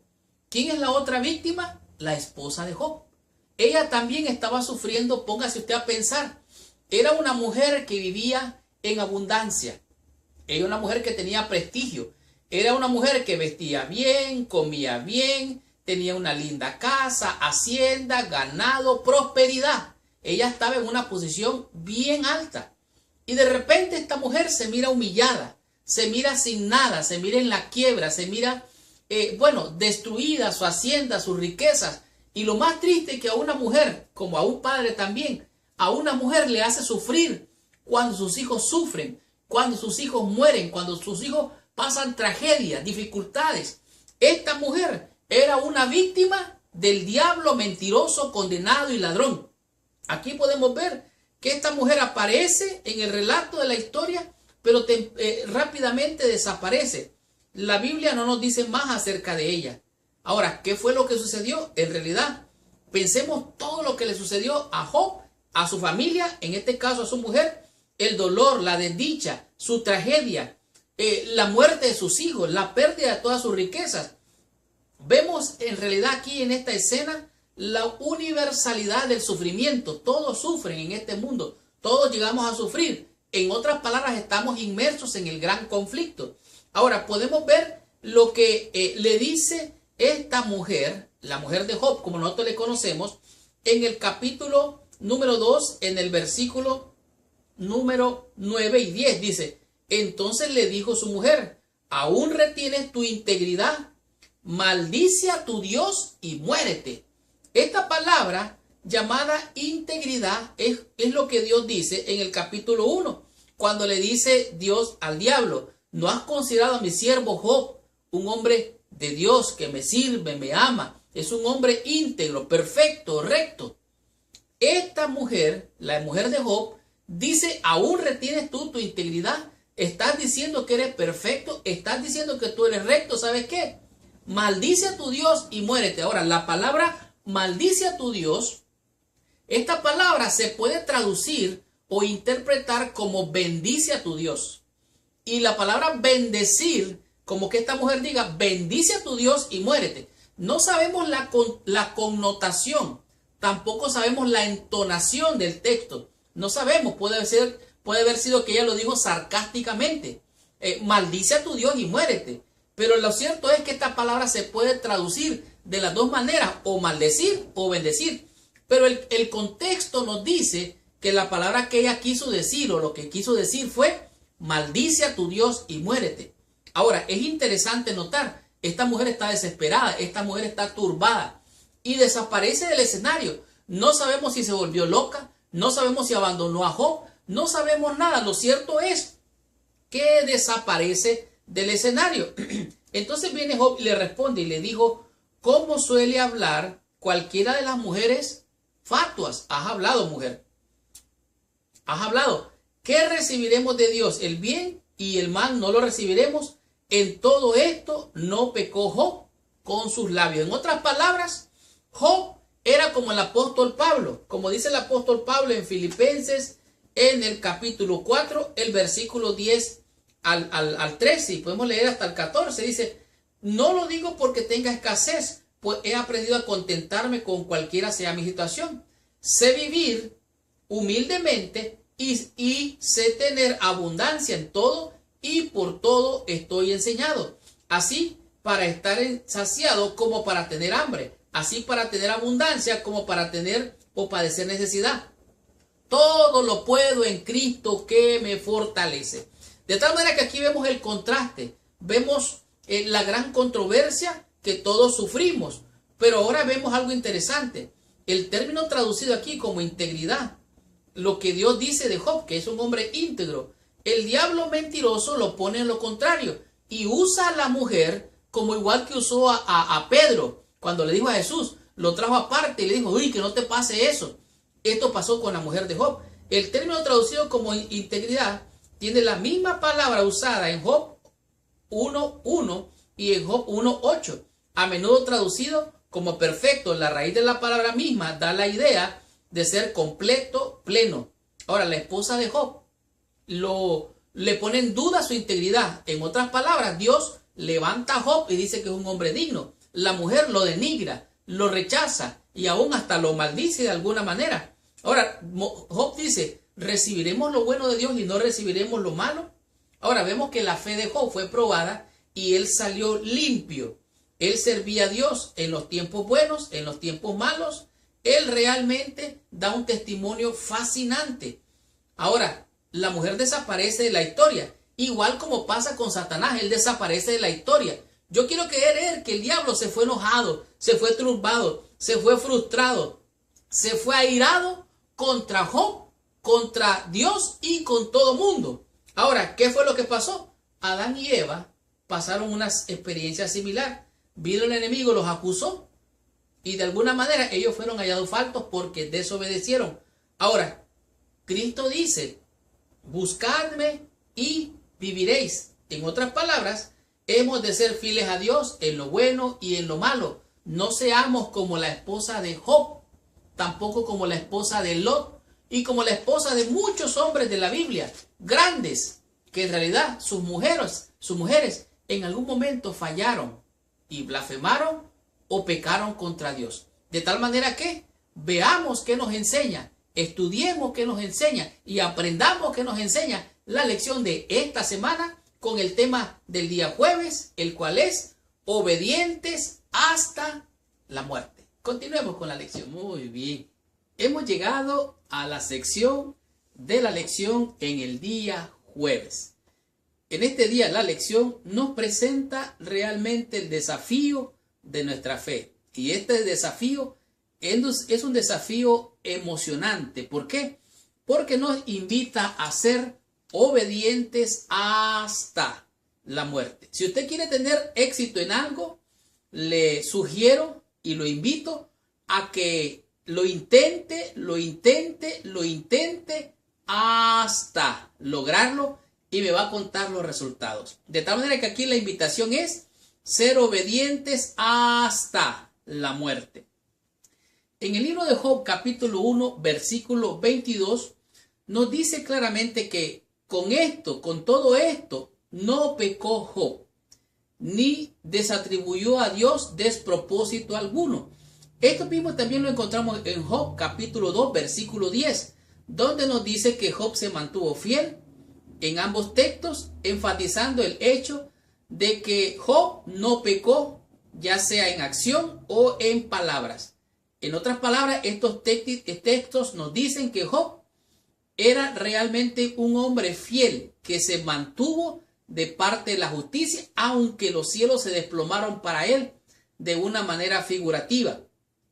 ¿Quién es la otra víctima? La esposa de Job. Ella también estaba sufriendo, póngase usted a pensar. Era una mujer que vivía en abundancia. Era una mujer que tenía prestigio. Era una mujer que vestía bien, comía bien, tenía una linda casa, hacienda, ganado, prosperidad. Ella estaba en una posición bien alta. Y de repente esta mujer se mira humillada, se mira sin nada, se mira en la quiebra, se mira, destruida su hacienda, sus riquezas. Y lo más triste es que a una mujer, como a un padre también, a una mujer le hace sufrir cuando sus hijos sufren, cuando sus hijos mueren, cuando sus hijos pasan tragedias, dificultades. Esta mujer era una víctima del diablo mentiroso, condenado y ladrón. Aquí podemos ver que esta mujer aparece en el relato de la historia, pero rápidamente desaparece. La Biblia no nos dice más acerca de ella. Ahora, ¿qué fue lo que sucedió? En realidad, pensemos todo lo que le sucedió a Job, a su familia, en este caso a su mujer, el dolor, la desdicha, su tragedia, la muerte de sus hijos, la pérdida de todas sus riquezas. Vemos en realidad aquí en esta escena la universalidad del sufrimiento. Todos sufren en este mundo, todos llegamos a sufrir. En otras palabras, estamos inmersos en el gran conflicto. Ahora podemos ver lo que le dice esta mujer, la mujer de Job, como nosotros le conocemos, en el capítulo número 2, en el versículo número 9 y 10. Dice: entonces le dijo su mujer: ¿aún retienes tu integridad? Maldice a tu Dios y muérete. Esta palabra llamada integridad es lo que Dios dice en el capítulo 1, cuando le dice Dios al diablo: ¿no has considerado a mi siervo Job, un hombre de Dios que me sirve, me ama? Es un hombre íntegro, perfecto, recto. Esta mujer, la mujer de Job, dice: ¿aún retienes tú tu integridad? Estás diciendo que eres perfecto, estás diciendo que tú eres recto. ¿Sabes qué? Maldice a tu Dios y muérete. Ahora, la palabra maldice a tu Dios, esta palabra se puede traducir o interpretar como bendice a tu Dios. Y la palabra bendecir, como que esta mujer diga: bendice a tu Dios y muérete. No sabemos la connotación, tampoco sabemos la entonación del texto. No sabemos, puede haber sido que ella lo dijo sarcásticamente. Maldice a tu Dios y muérete. Pero lo cierto es que esta palabra se puede traducir de las dos maneras, o maldecir o bendecir. Pero el contexto nos dice que la palabra que ella quiso decir, o lo que quiso decir, fue: maldice a tu Dios y muérete. Ahora, es interesante notar, esta mujer está desesperada, esta mujer está turbada y desaparece del escenario. No sabemos si se volvió loca, no sabemos si abandonó a Job, no sabemos nada. Lo cierto es que desaparece del escenario. Entonces viene Job y le responde y le dijo: ¿cómo suele hablar cualquiera de las mujeres fatuas? Has hablado, mujer. Has hablado. ¿Qué recibiremos de Dios? ¿El bien y el mal no lo recibiremos? En todo esto no pecó Job con sus labios. En otras palabras, Job era como el apóstol Pablo. Como dice el apóstol Pablo en Filipenses, en el capítulo 4, el versículo 10 al 13, y podemos leer hasta el 14, dice: no lo digo porque tenga escasez, pues he aprendido a contentarme con cualquiera sea mi situación. Sé vivir humildemente y sé tener abundancia en todo, y por todo estoy enseñado. Así para estar saciado como para tener hambre, así para tener abundancia como para tener o padecer necesidad. Todo lo puedo en Cristo que me fortalece. De tal manera que aquí vemos el contraste, vemos la gran controversia que todos sufrimos. Pero ahora vemos algo interesante. El término traducido aquí como integridad lo que Dios dice de Job, que es un hombre íntegro. El diablo mentiroso lo pone en lo contrario y usa a la mujer como igual que usó a Pedro cuando le dijo a Jesús, lo trajo aparte y le dijo, uy, que no te pase eso. Esto pasó con la mujer de Job. El término traducido como integridad tiene la misma palabra usada en Job 1:1 y en Job 1:8, a menudo traducido como perfecto. La raíz de la palabra misma da la idea de ser completo, pleno. Ahora, la esposa de Job le pone en duda su integridad. En otras palabras, Dios levanta a Job y dice que es un hombre digno. La mujer lo denigra, lo rechaza y aún hasta lo maldice de alguna manera. Ahora, Job dice, ¿recibiremos lo bueno de Dios y no recibiremos lo malo? Ahora, vemos que la fe de Job fue probada y él salió limpio. Él servía a Dios en los tiempos buenos, en los tiempos malos. Él realmente da un testimonio fascinante. Ahora, la mujer desaparece de la historia, igual como pasa con Satanás, él desaparece de la historia. Yo quiero creer que el diablo se fue enojado, se fue turbado, se fue frustrado, se fue airado contra Job, contra Dios y con todo mundo. Ahora, ¿qué fue lo que pasó? Adán y Eva pasaron una experiencia similar. Vino el enemigo, los acusó y de alguna manera ellos fueron hallados faltos porque desobedecieron. Ahora, Cristo dice, buscadme y viviréis. En otras palabras, hemos de ser fieles a Dios en lo bueno y en lo malo. No seamos como la esposa de Job, tampoco como la esposa de Lot y como la esposa de muchos hombres de la Biblia, grandes, que en realidad sus mujeres en algún momento fallaron y blasfemaron o pecaron contra Dios. De tal manera que veamos qué nos enseña, estudiemos qué nos enseña y aprendamos qué nos enseña la lección de esta semana con el tema del día jueves, el cual es obedientes hasta la muerte. Continuemos con la lección. Muy bien. Hemos llegado a la sección de la lección en el día jueves. En este día la lección nos presenta realmente el desafío de nuestra fe. Y este desafío es un desafío emocionante. ¿Por qué? Porque nos invita a ser obedientes hasta la muerte. Si usted quiere tener éxito en algo, le sugiero y lo invito a que lo intente hasta lograrlo y me va a contar los resultados. De tal manera que aquí la invitación es ser obedientes hasta la muerte. En el libro de Job, capítulo 1, versículo 22, nos dice claramente que con todo esto, no pecó Job, ni desatribuyó a Dios despropósito alguno. Esto mismo también lo encontramos en Job, capítulo 2, versículo 10, donde nos dice que Job se mantuvo fiel en ambos textos, enfatizando el hecho de que Job no pecó, ya sea en acción o en palabras. En otras palabras, estos textos nos dicen que Job era realmente un hombre fiel que se mantuvo de parte de la justicia, aunque los cielos se desplomaron para él de una manera figurativa.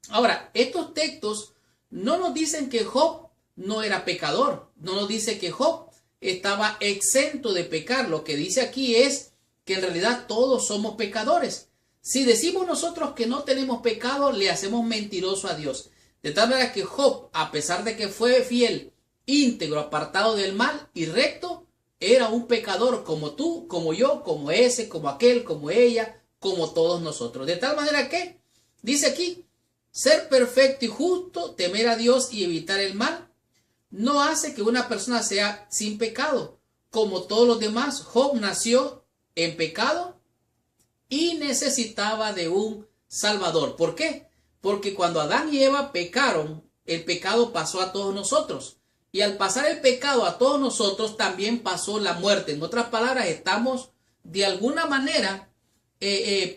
Ahora, estos textos no nos dicen que Job no era pecador, no nos dice que Job estaba exento de pecar. Lo que dice aquí es que en realidad todos somos pecadores. Si decimos nosotros que no tenemos pecado, le hacemos mentiroso a Dios. De tal manera que Job, a pesar de que fue fiel, íntegro, apartado del mal y recto, era un pecador como tú, como yo, como ese, como aquel, como ella, como todos nosotros. De tal manera que, dice aquí, ser perfecto y justo, temer a Dios y evitar el mal, no hace que una persona sea sin pecado. Como todos los demás, Job nació en pecado y necesitaba de un Salvador. ¿Por qué? Porque cuando Adán y Eva pecaron, el pecado pasó a todos nosotros. Y al pasar el pecado a todos nosotros, también pasó la muerte. En otras palabras, estamos de alguna manera,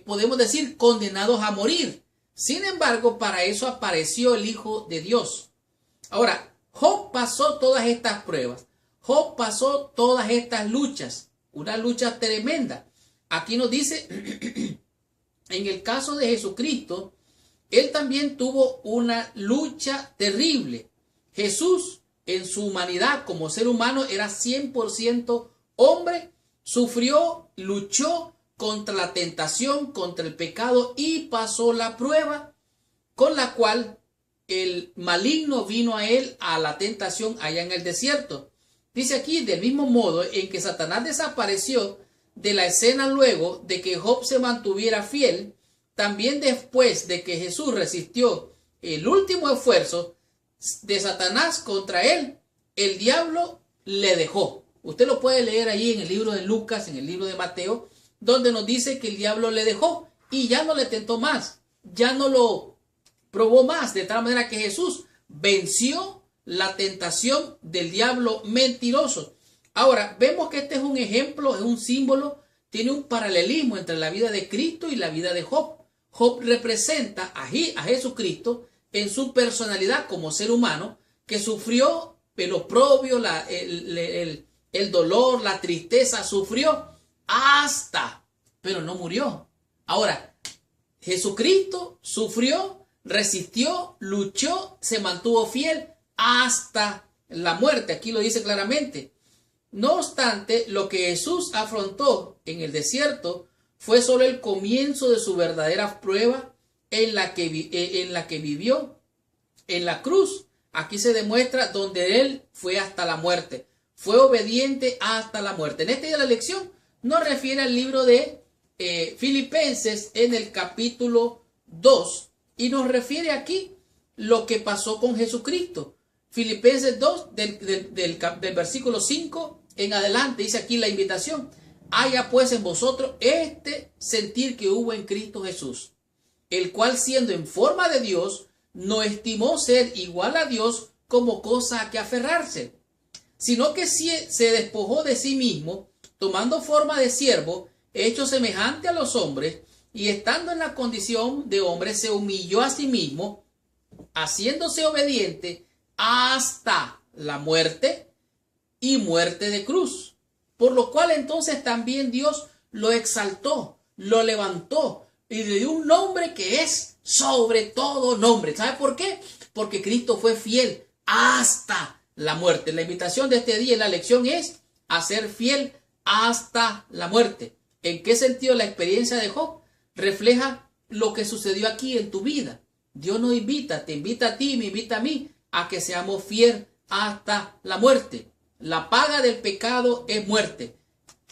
podemos decir, condenados a morir. Sin embargo, para eso apareció el Hijo de Dios. Ahora, Job pasó todas estas pruebas. Job pasó todas estas luchas. Una lucha tremenda. Aquí nos dice, en el caso de Jesucristo, él también tuvo una lucha terrible. Jesús en su humanidad como ser humano, era 100% hombre, sufrió, luchó contra la tentación, contra el pecado y pasó la prueba con la cual el maligno vino a él a la tentación allá en el desierto. Dice aquí, del mismo modo en que Satanás desapareció de la escena luego de que Job se mantuviera fiel, también después de que Jesús resistió el último esfuerzo de Satanás contra él, el diablo le dejó. Usted lo puede leer ahí en el libro de Lucas, en el libro de Mateo, donde nos dice que el diablo le dejó y ya no le tentó más, ya no lo probó más, de tal manera que Jesús venció la tentación del diablo mentiroso. Ahora, vemos que este es un ejemplo, es un símbolo, tiene un paralelismo entre la vida de Cristo y la vida de Job. Job representa a Jesucristo en su personalidad como ser humano que sufrió el oprobio, el dolor, la tristeza, sufrió hasta, pero no murió. Ahora, Jesucristo sufrió, resistió, luchó, se mantuvo fiel hasta la muerte. Aquí lo dice claramente. No obstante, lo que Jesús afrontó en el desierto fue solo el comienzo de su verdadera prueba en la que vivió en la cruz. Aquí se demuestra donde él fue hasta la muerte. Fue obediente hasta la muerte. En este día de la lección nos refiere al libro de Filipenses en el capítulo 2 y nos refiere aquí lo que pasó con Jesucristo. Filipenses 2 del versículo 5 en adelante dice aquí la invitación. Haya pues en vosotros este sentir que hubo en Cristo Jesús, el cual siendo en forma de Dios, no estimó ser igual a Dios como cosa a que aferrarse, sino que se despojó de sí mismo, tomando forma de siervo, hecho semejante a los hombres, y estando en la condición de hombre, se humilló a sí mismo, haciéndose obediente hasta la muerte y muerte de cruz. Por lo cual entonces también Dios lo exaltó, lo levantó y le dio un nombre que es sobre todo nombre. ¿Sabe por qué? Porque Cristo fue fiel hasta la muerte. La invitación de este día en la lección es a ser fiel hasta la muerte. ¿En qué sentido la experiencia de Job refleja lo que sucedió aquí en tu vida? Dios nos invita, te invita a ti, me invita a mí a que seamos fieles hasta la muerte. La paga del pecado es muerte.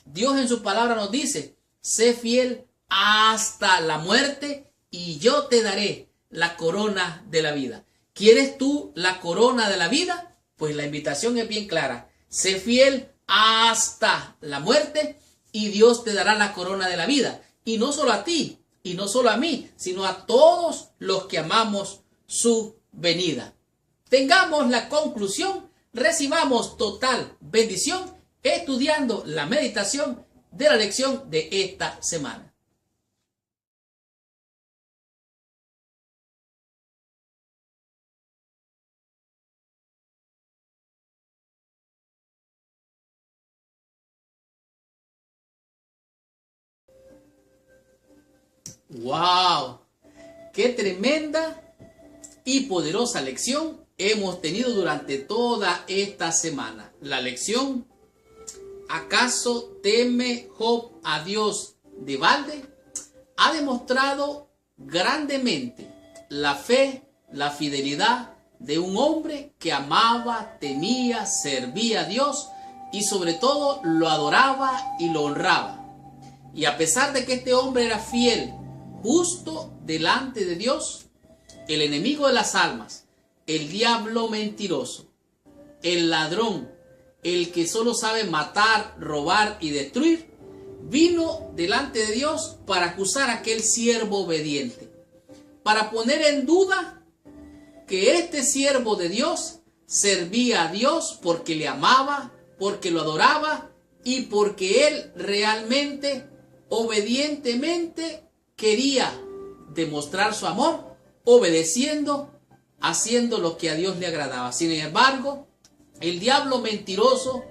Dios en su palabra nos dice, sé fiel hasta la muerte y yo te daré la corona de la vida. ¿Quieres tú la corona de la vida? Pues la invitación es bien clara. Sé fiel hasta la muerte y Dios te dará la corona de la vida. Y no solo a ti, y no solo a mí, sino a todos los que amamos su venida. Tengamos la conclusión, recibamos total bendición estudiando la meditación de la lección de esta semana. ¡Wow! ¡Qué tremenda y poderosa lección hemos tenido durante toda esta semana! La lección, ¿acaso teme Job a Dios de balde? Ha demostrado grandemente la fe, la fidelidad de un hombre que amaba, temía, servía a Dios y sobre todo lo adoraba y lo honraba. Y a pesar de que este hombre era fiel, justo delante de Dios, el enemigo de las almas, el diablo mentiroso, el ladrón, el que solo sabe matar, robar y destruir, vino delante de Dios para acusar a aquel siervo obediente, para poner en duda que este siervo de Dios servía a Dios porque le amaba, porque lo adoraba y porque él realmente, obedientemente, quería demostrar su amor, obedeciendo, haciendo lo que a Dios le agradaba. Sin embargo, el diablo mentiroso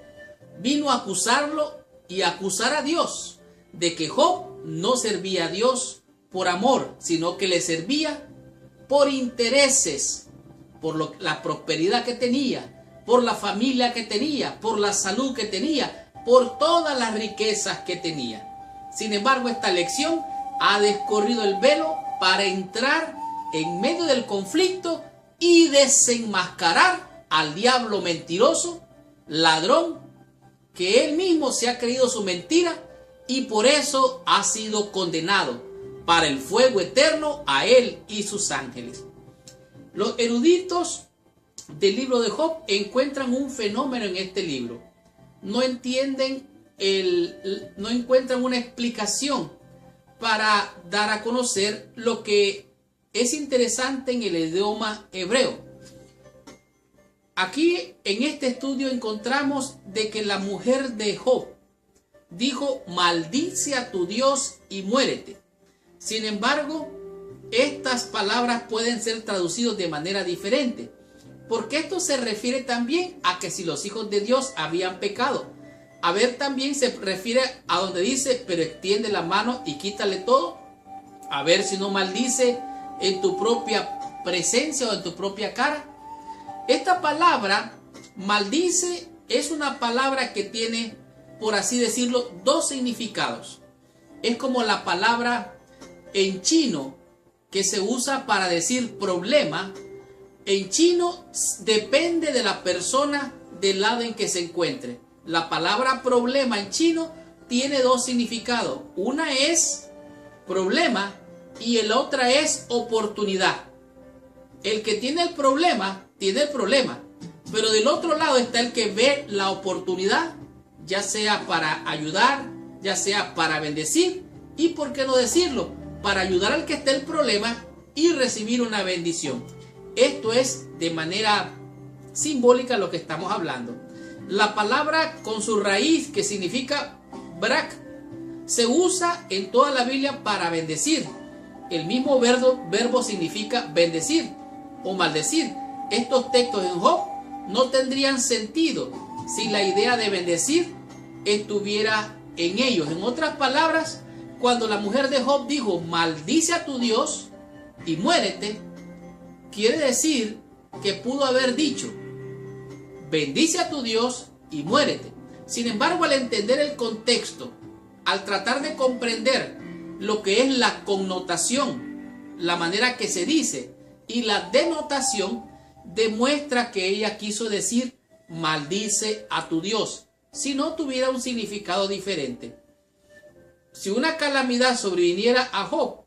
vino a acusarlo y a acusar a Dios de que Job no servía a Dios por amor, sino que le servía por intereses, por la prosperidad que tenía, por la familia que tenía, por la salud que tenía, por todas las riquezas que tenía. Sin embargo, esta lección ha descorrido el velo para entrar en medio del conflicto y desenmascarar al diablo mentiroso, ladrón, que él mismo se ha creído su mentira y por eso ha sido condenado para el fuego eterno a él y sus ángeles. Los eruditos del libro de Job encuentran un fenómeno en este libro. No encuentran una explicación para dar a conocer lo que es interesante en el idioma hebreo. Aquí en este estudio encontramos de que la mujer de Job dijo: maldice a tu Dios y muérete. Sin embargo, estas palabras pueden ser traducidas de manera diferente, porque esto se refiere también a que si los hijos de Dios habían pecado. A ver, también se refiere a donde dice: pero extiende la mano y quítale todo. A ver si no maldice en tu propia presencia o en tu propia cara. Esta palabra, maldice, es una palabra que tiene, por así decirlo, dos significados. Es como la palabra en chino que se usa para decir problema. En chino depende de la persona del lado en que se encuentre. La palabra problema en chino tiene dos significados. Una es problema y el otra es oportunidad. El que tiene el problema, tiene el problema. Pero del otro lado está el que ve la oportunidad, ya sea para ayudar, ya sea para bendecir y, por qué no decirlo, para ayudar al que esté el problema y recibir una bendición. Esto es de manera simbólica lo que estamos hablando. La palabra con su raíz, que significa brak, se usa en toda la Biblia para bendecir. El mismo verbo significa bendecir o maldecir. Estos textos en Job no tendrían sentido si la idea de bendecir estuviera en ellos. En otras palabras, cuando la mujer de Job dijo: maldice a tu Dios y muérete, quiere decir que pudo haber dicho: bendice a tu Dios y muérete. Sin embargo, al entender el contexto, al tratar de comprender lo que es la connotación, la manera que se dice y la denotación, demuestra que ella quiso decir: maldice a tu Dios, si no tuviera un significado diferente. Si una calamidad sobreviniera a Job,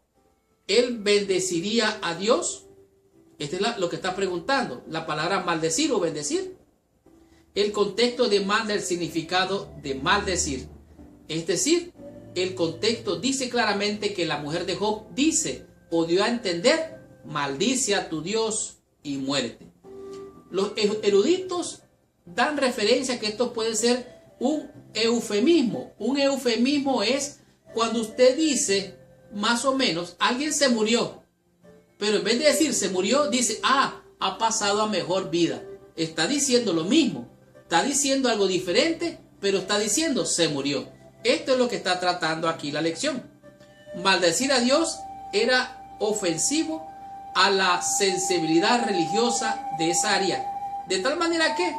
¿él bendeciría a Dios? Esto es lo que está preguntando. La palabra maldecir o bendecir. El contexto demanda el significado de maldecir. Es decir, el contexto dice claramente que la mujer de Job dice o dio a entender: maldice a tu Dios y muérete. Los eruditos dan referencia a que esto puede ser un eufemismo. Un eufemismo es cuando usted dice, más o menos, alguien se murió, pero en vez de decir se murió, dice: ha pasado a mejor vida. Está diciendo lo mismo, está diciendo algo diferente, pero está diciendo se murió. Esto es lo que está tratando aquí la lección. Maldecir a Dios era ofensivo a la sensibilidad religiosa de esa área, de tal manera que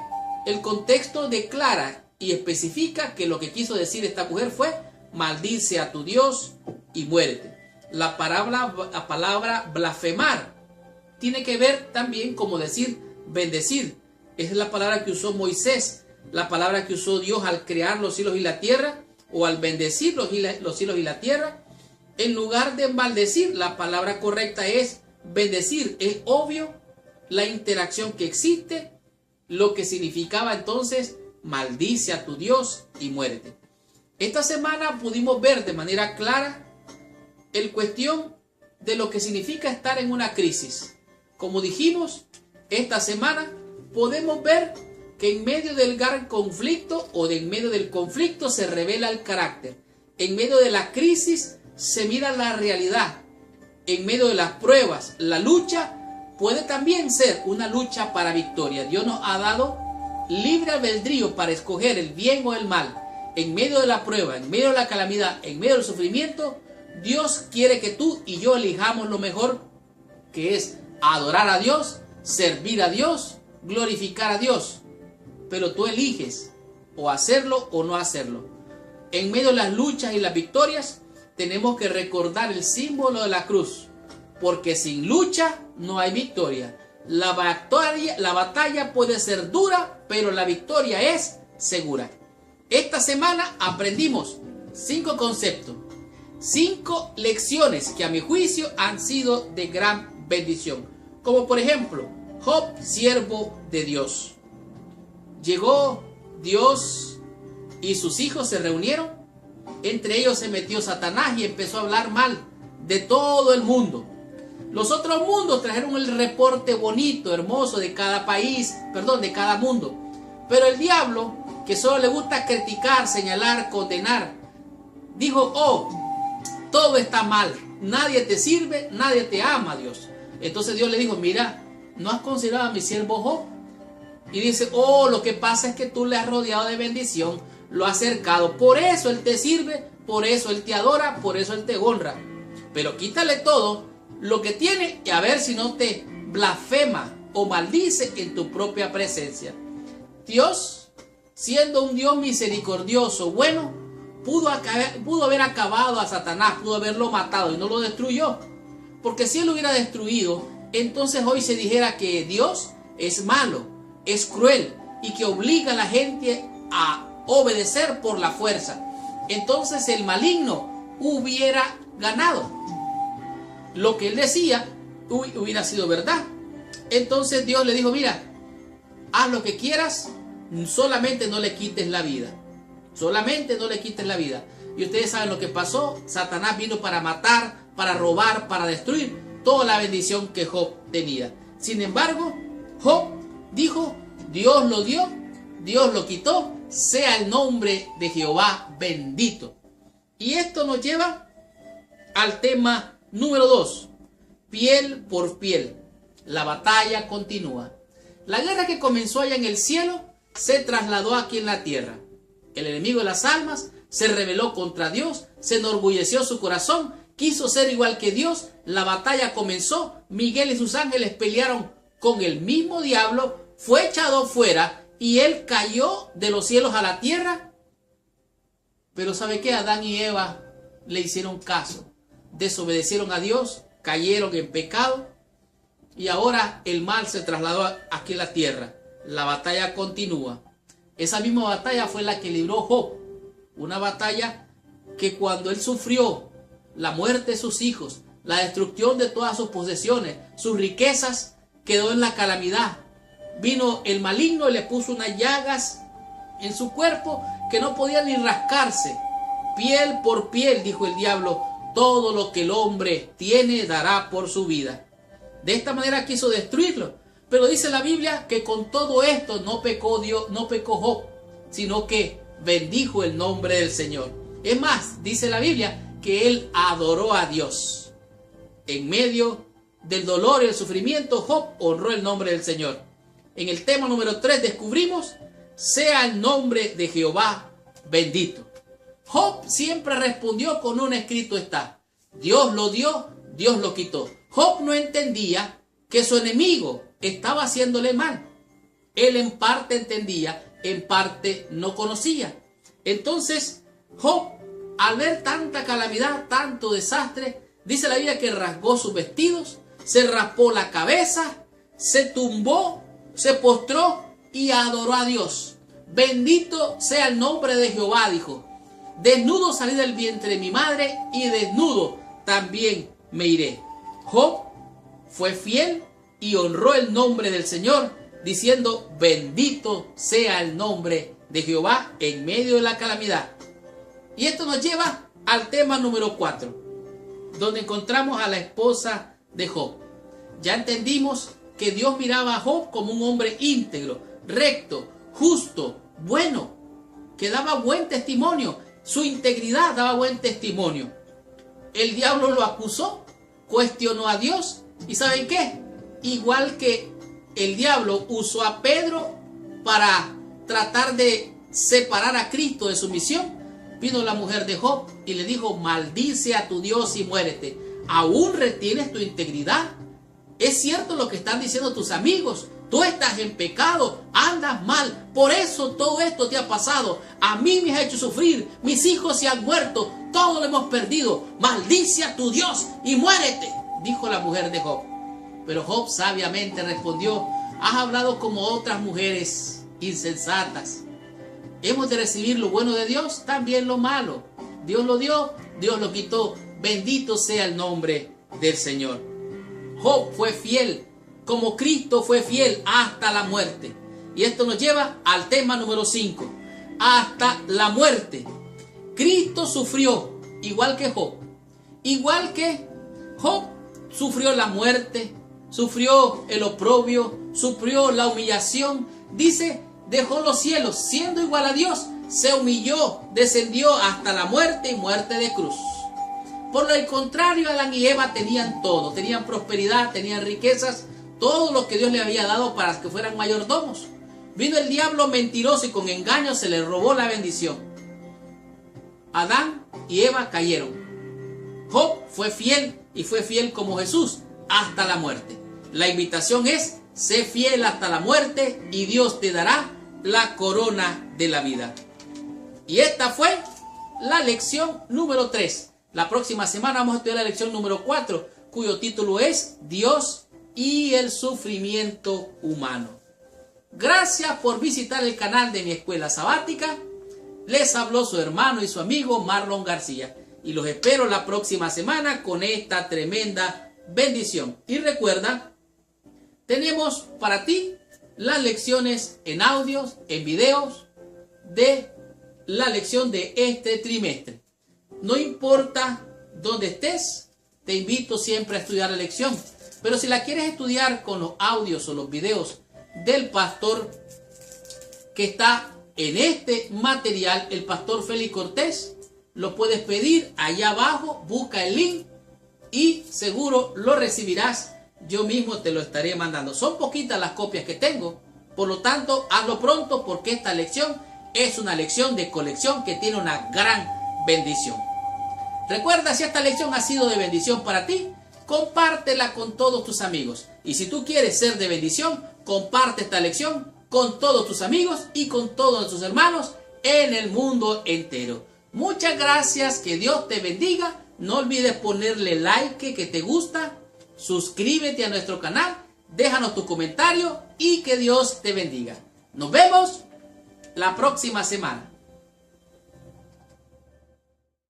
el contexto declara y especifica que lo que quiso decir esta mujer fue: maldice a tu Dios y muérete. La palabra blasfemar tiene que ver también como decir bendecir. Es la palabra que usó Moisés, la palabra que usó Dios al crear los cielos y la tierra, o al bendecir los cielos y la tierra. En lugar de maldecir, la palabra correcta es bendecir. Es obvio la interacción que existe, lo que significaba entonces: maldice a tu Dios y muérete. Esta semana pudimos ver de manera clara el cuestión de lo que significa estar en una crisis. Como dijimos, esta semana podemos ver que en medio del gran conflicto o en medio del conflicto se revela el carácter. En medio de la crisis se mira la realidad. En medio de las pruebas, la lucha puede también ser una lucha para victoria. Dios nos ha dado libre albedrío para escoger el bien o el mal. En medio de la prueba, en medio de la calamidad, en medio del sufrimiento, Dios quiere que tú y yo elijamos lo mejor, que es adorar a Dios, servir a Dios, glorificar a Dios. pero tú eliges o hacerlo o no hacerlo. En medio de las luchas y las victorias, tenemos que recordar el símbolo de la cruz, porque sin lucha no hay victoria. La batalla puede ser dura, pero la victoria es segura. Esta semana aprendimos 5 conceptos, 5 lecciones que a mi juicio han sido de gran bendición. Como por ejemplo, Job, siervo de Dios. Llegó Dios y sus hijos se reunieron. Entre ellos se metió Satanás y empezó a hablar mal de todo el mundo. Los otros mundos trajeron el reporte bonito, hermoso de cada país, de cada mundo. Pero el diablo, que solo le gusta criticar, señalar, condenar, dijo, todo está mal, nadie te sirve, nadie te ama, Dios. Entonces Dios le dijo, mira, ¿no has considerado a mi siervo Job? Y dice, lo que pasa es que tú le has rodeado de bendición, lo has cercado, por eso él te sirve, por eso él te adora, por eso él te honra. Pero quítale todo lo que tiene y a ver si no te blasfema o maldice en tu propia presencia. Dios, siendo un Dios misericordioso, bueno, pudo haber acabado a Satanás, pudo haberlo matado y no lo destruyó. Porque si él lo hubiera destruido, entonces hoy se dijera que Dios es malo, es cruel y que obliga a la gente a obedecer por la fuerza. Entonces el maligno hubiera ganado. Lo que él decía hubiera sido verdad. Entonces Dios le dijo, mira, haz lo que quieras, solamente no le quites la vida. Solamente no le quites la vida. Y ustedes saben lo que pasó. Satanás vino para matar, para robar, para destruir toda la bendición que Job tenía. Sin embargo, Job dijo, Dios lo dio, Dios lo quitó, sea el nombre de Jehová bendito. Y esto nos lleva al tema número 2, piel por piel. La batalla continúa. La guerra que comenzó allá en el cielo se trasladó aquí en la tierra. El enemigo de las almas se rebeló contra Dios, se enorgulleció su corazón, quiso ser igual que Dios. La batalla comenzó, Miguel y sus ángeles pelearon con el mismo diablo, fue echado fuera y él cayó de los cielos a la tierra. Pero ¿sabe qué? Adán y Eva le hicieron caso, desobedecieron a Dios, cayeron en pecado y ahora el mal se trasladó aquí a la tierra. La batalla continúa. Esa misma batalla fue la que libró Job, una batalla que cuando él sufrió la muerte de sus hijos, la destrucción de todas sus posesiones, sus riquezas, quedó en la calamidad. Vino el maligno y le puso unas llagas en su cuerpo que no podía ni rascarse. Piel por piel, dijo el diablo, todo lo que el hombre tiene dará por su vida. De esta manera quiso destruirlo. Pero dice la Biblia que con todo esto no pecó Dios, no pecó Job, sino que bendijo el nombre del Señor. Es más, dice la Biblia que él adoró a Dios. En medio del dolor y el sufrimiento, Job honró el nombre del Señor. En el tema número 3 descubrimos, sea el nombre de Jehová bendito. Job siempre respondió con un escrito está. Dios lo dio, Dios lo quitó. Job no entendía que su enemigo estaba haciéndole mal. Él en parte entendía, en parte no conocía. Entonces Job, al ver tanta calamidad, tanto desastre, dice la Biblia que rasgó sus vestidos, se raspó la cabeza, se tumbó, se postró y adoró a Dios. Bendito sea el nombre de Jehová, dijo. Desnudo salí del vientre de mi madre y desnudo también me iré. Job fue fiel y honró el nombre del Señor, diciendo, bendito sea el nombre de Jehová en medio de la calamidad. Y esto nos lleva al tema número 4, donde encontramos a la esposa de Job. Ya entendimos que Dios miraba a Job como un hombre íntegro, recto, justo, bueno, que daba buen testimonio. Su integridad daba buen testimonio. El diablo lo acusó, cuestionó a Dios y ¿saben qué? Igual que el diablo usó a Pedro para tratar de separar a Cristo de su misión, vino la mujer de Job y le dijo, maldice a tu Dios y muérete. ¿Aún retienes tu integridad? ¿Es cierto lo que están diciendo tus amigos, tú estás en pecado, andas mal, por eso todo esto te ha pasado. A mí me has hecho sufrir, mis hijos se han muerto, todo lo hemos perdido. Maldice a tu Dios y muérete, dijo la mujer de Job. Pero Job sabiamente respondió: has hablado como otras mujeres insensatas. Hemos de recibir lo bueno de Dios, también lo malo. Dios lo dio, Dios lo quitó. Bendito sea el nombre del Señor. Job fue fiel, como Cristo fue fiel hasta la muerte. Y esto nos lleva al tema número 5. Hasta la muerte. Cristo sufrió igual que Job. Igual que Job sufrió la muerte, sufrió el oprobio, sufrió la humillación. Dice, dejó los cielos, siendo igual a Dios, se humilló, descendió hasta la muerte y muerte de cruz. Por el contrario, Adán y Eva tenían todo, tenían prosperidad, tenían riquezas, todo lo que Dios le había dado para que fueran mayordomos. Vino el diablo mentiroso y con engaño se le robó la bendición. Adán y Eva cayeron. Job fue fiel y fue fiel como Jesús hasta la muerte. La invitación es: sé fiel hasta la muerte y Dios te dará la corona de la vida. Y esta fue la lección número 3. La próxima semana vamos a estudiar la lección número 4, cuyo título es Dios y el sufrimiento humano. Gracias por visitar el canal de mi escuela sabática. Les habló su hermano y su amigo Marlon García. Y los espero la próxima semana con esta tremenda bendición. Y recuerda, tenemos para ti las lecciones en audios, en videos de la lección de este trimestre. No importa dónde estés, te invito siempre a estudiar la lección. Pero si la quieres estudiar con los audios o los videos del pastor que está en este material, el pastor Félix Cortés, lo puedes pedir allá abajo, busca el link y seguro lo recibirás. Yo mismo te lo estaré mandando. Son poquitas las copias que tengo, por lo tanto hazlo pronto porque esta lección es una lección de colección que tiene una gran bendición. Recuerda, si esta lección ha sido de bendición para ti, compártela con todos tus amigos. Y si tú quieres ser de bendición, comparte esta lección con todos tus amigos y con todos tus hermanos en el mundo entero. Muchas gracias, que Dios te bendiga. No olvides ponerle like que te gusta, suscríbete a nuestro canal, déjanos tu comentario y que Dios te bendiga. Nos vemos la próxima semana.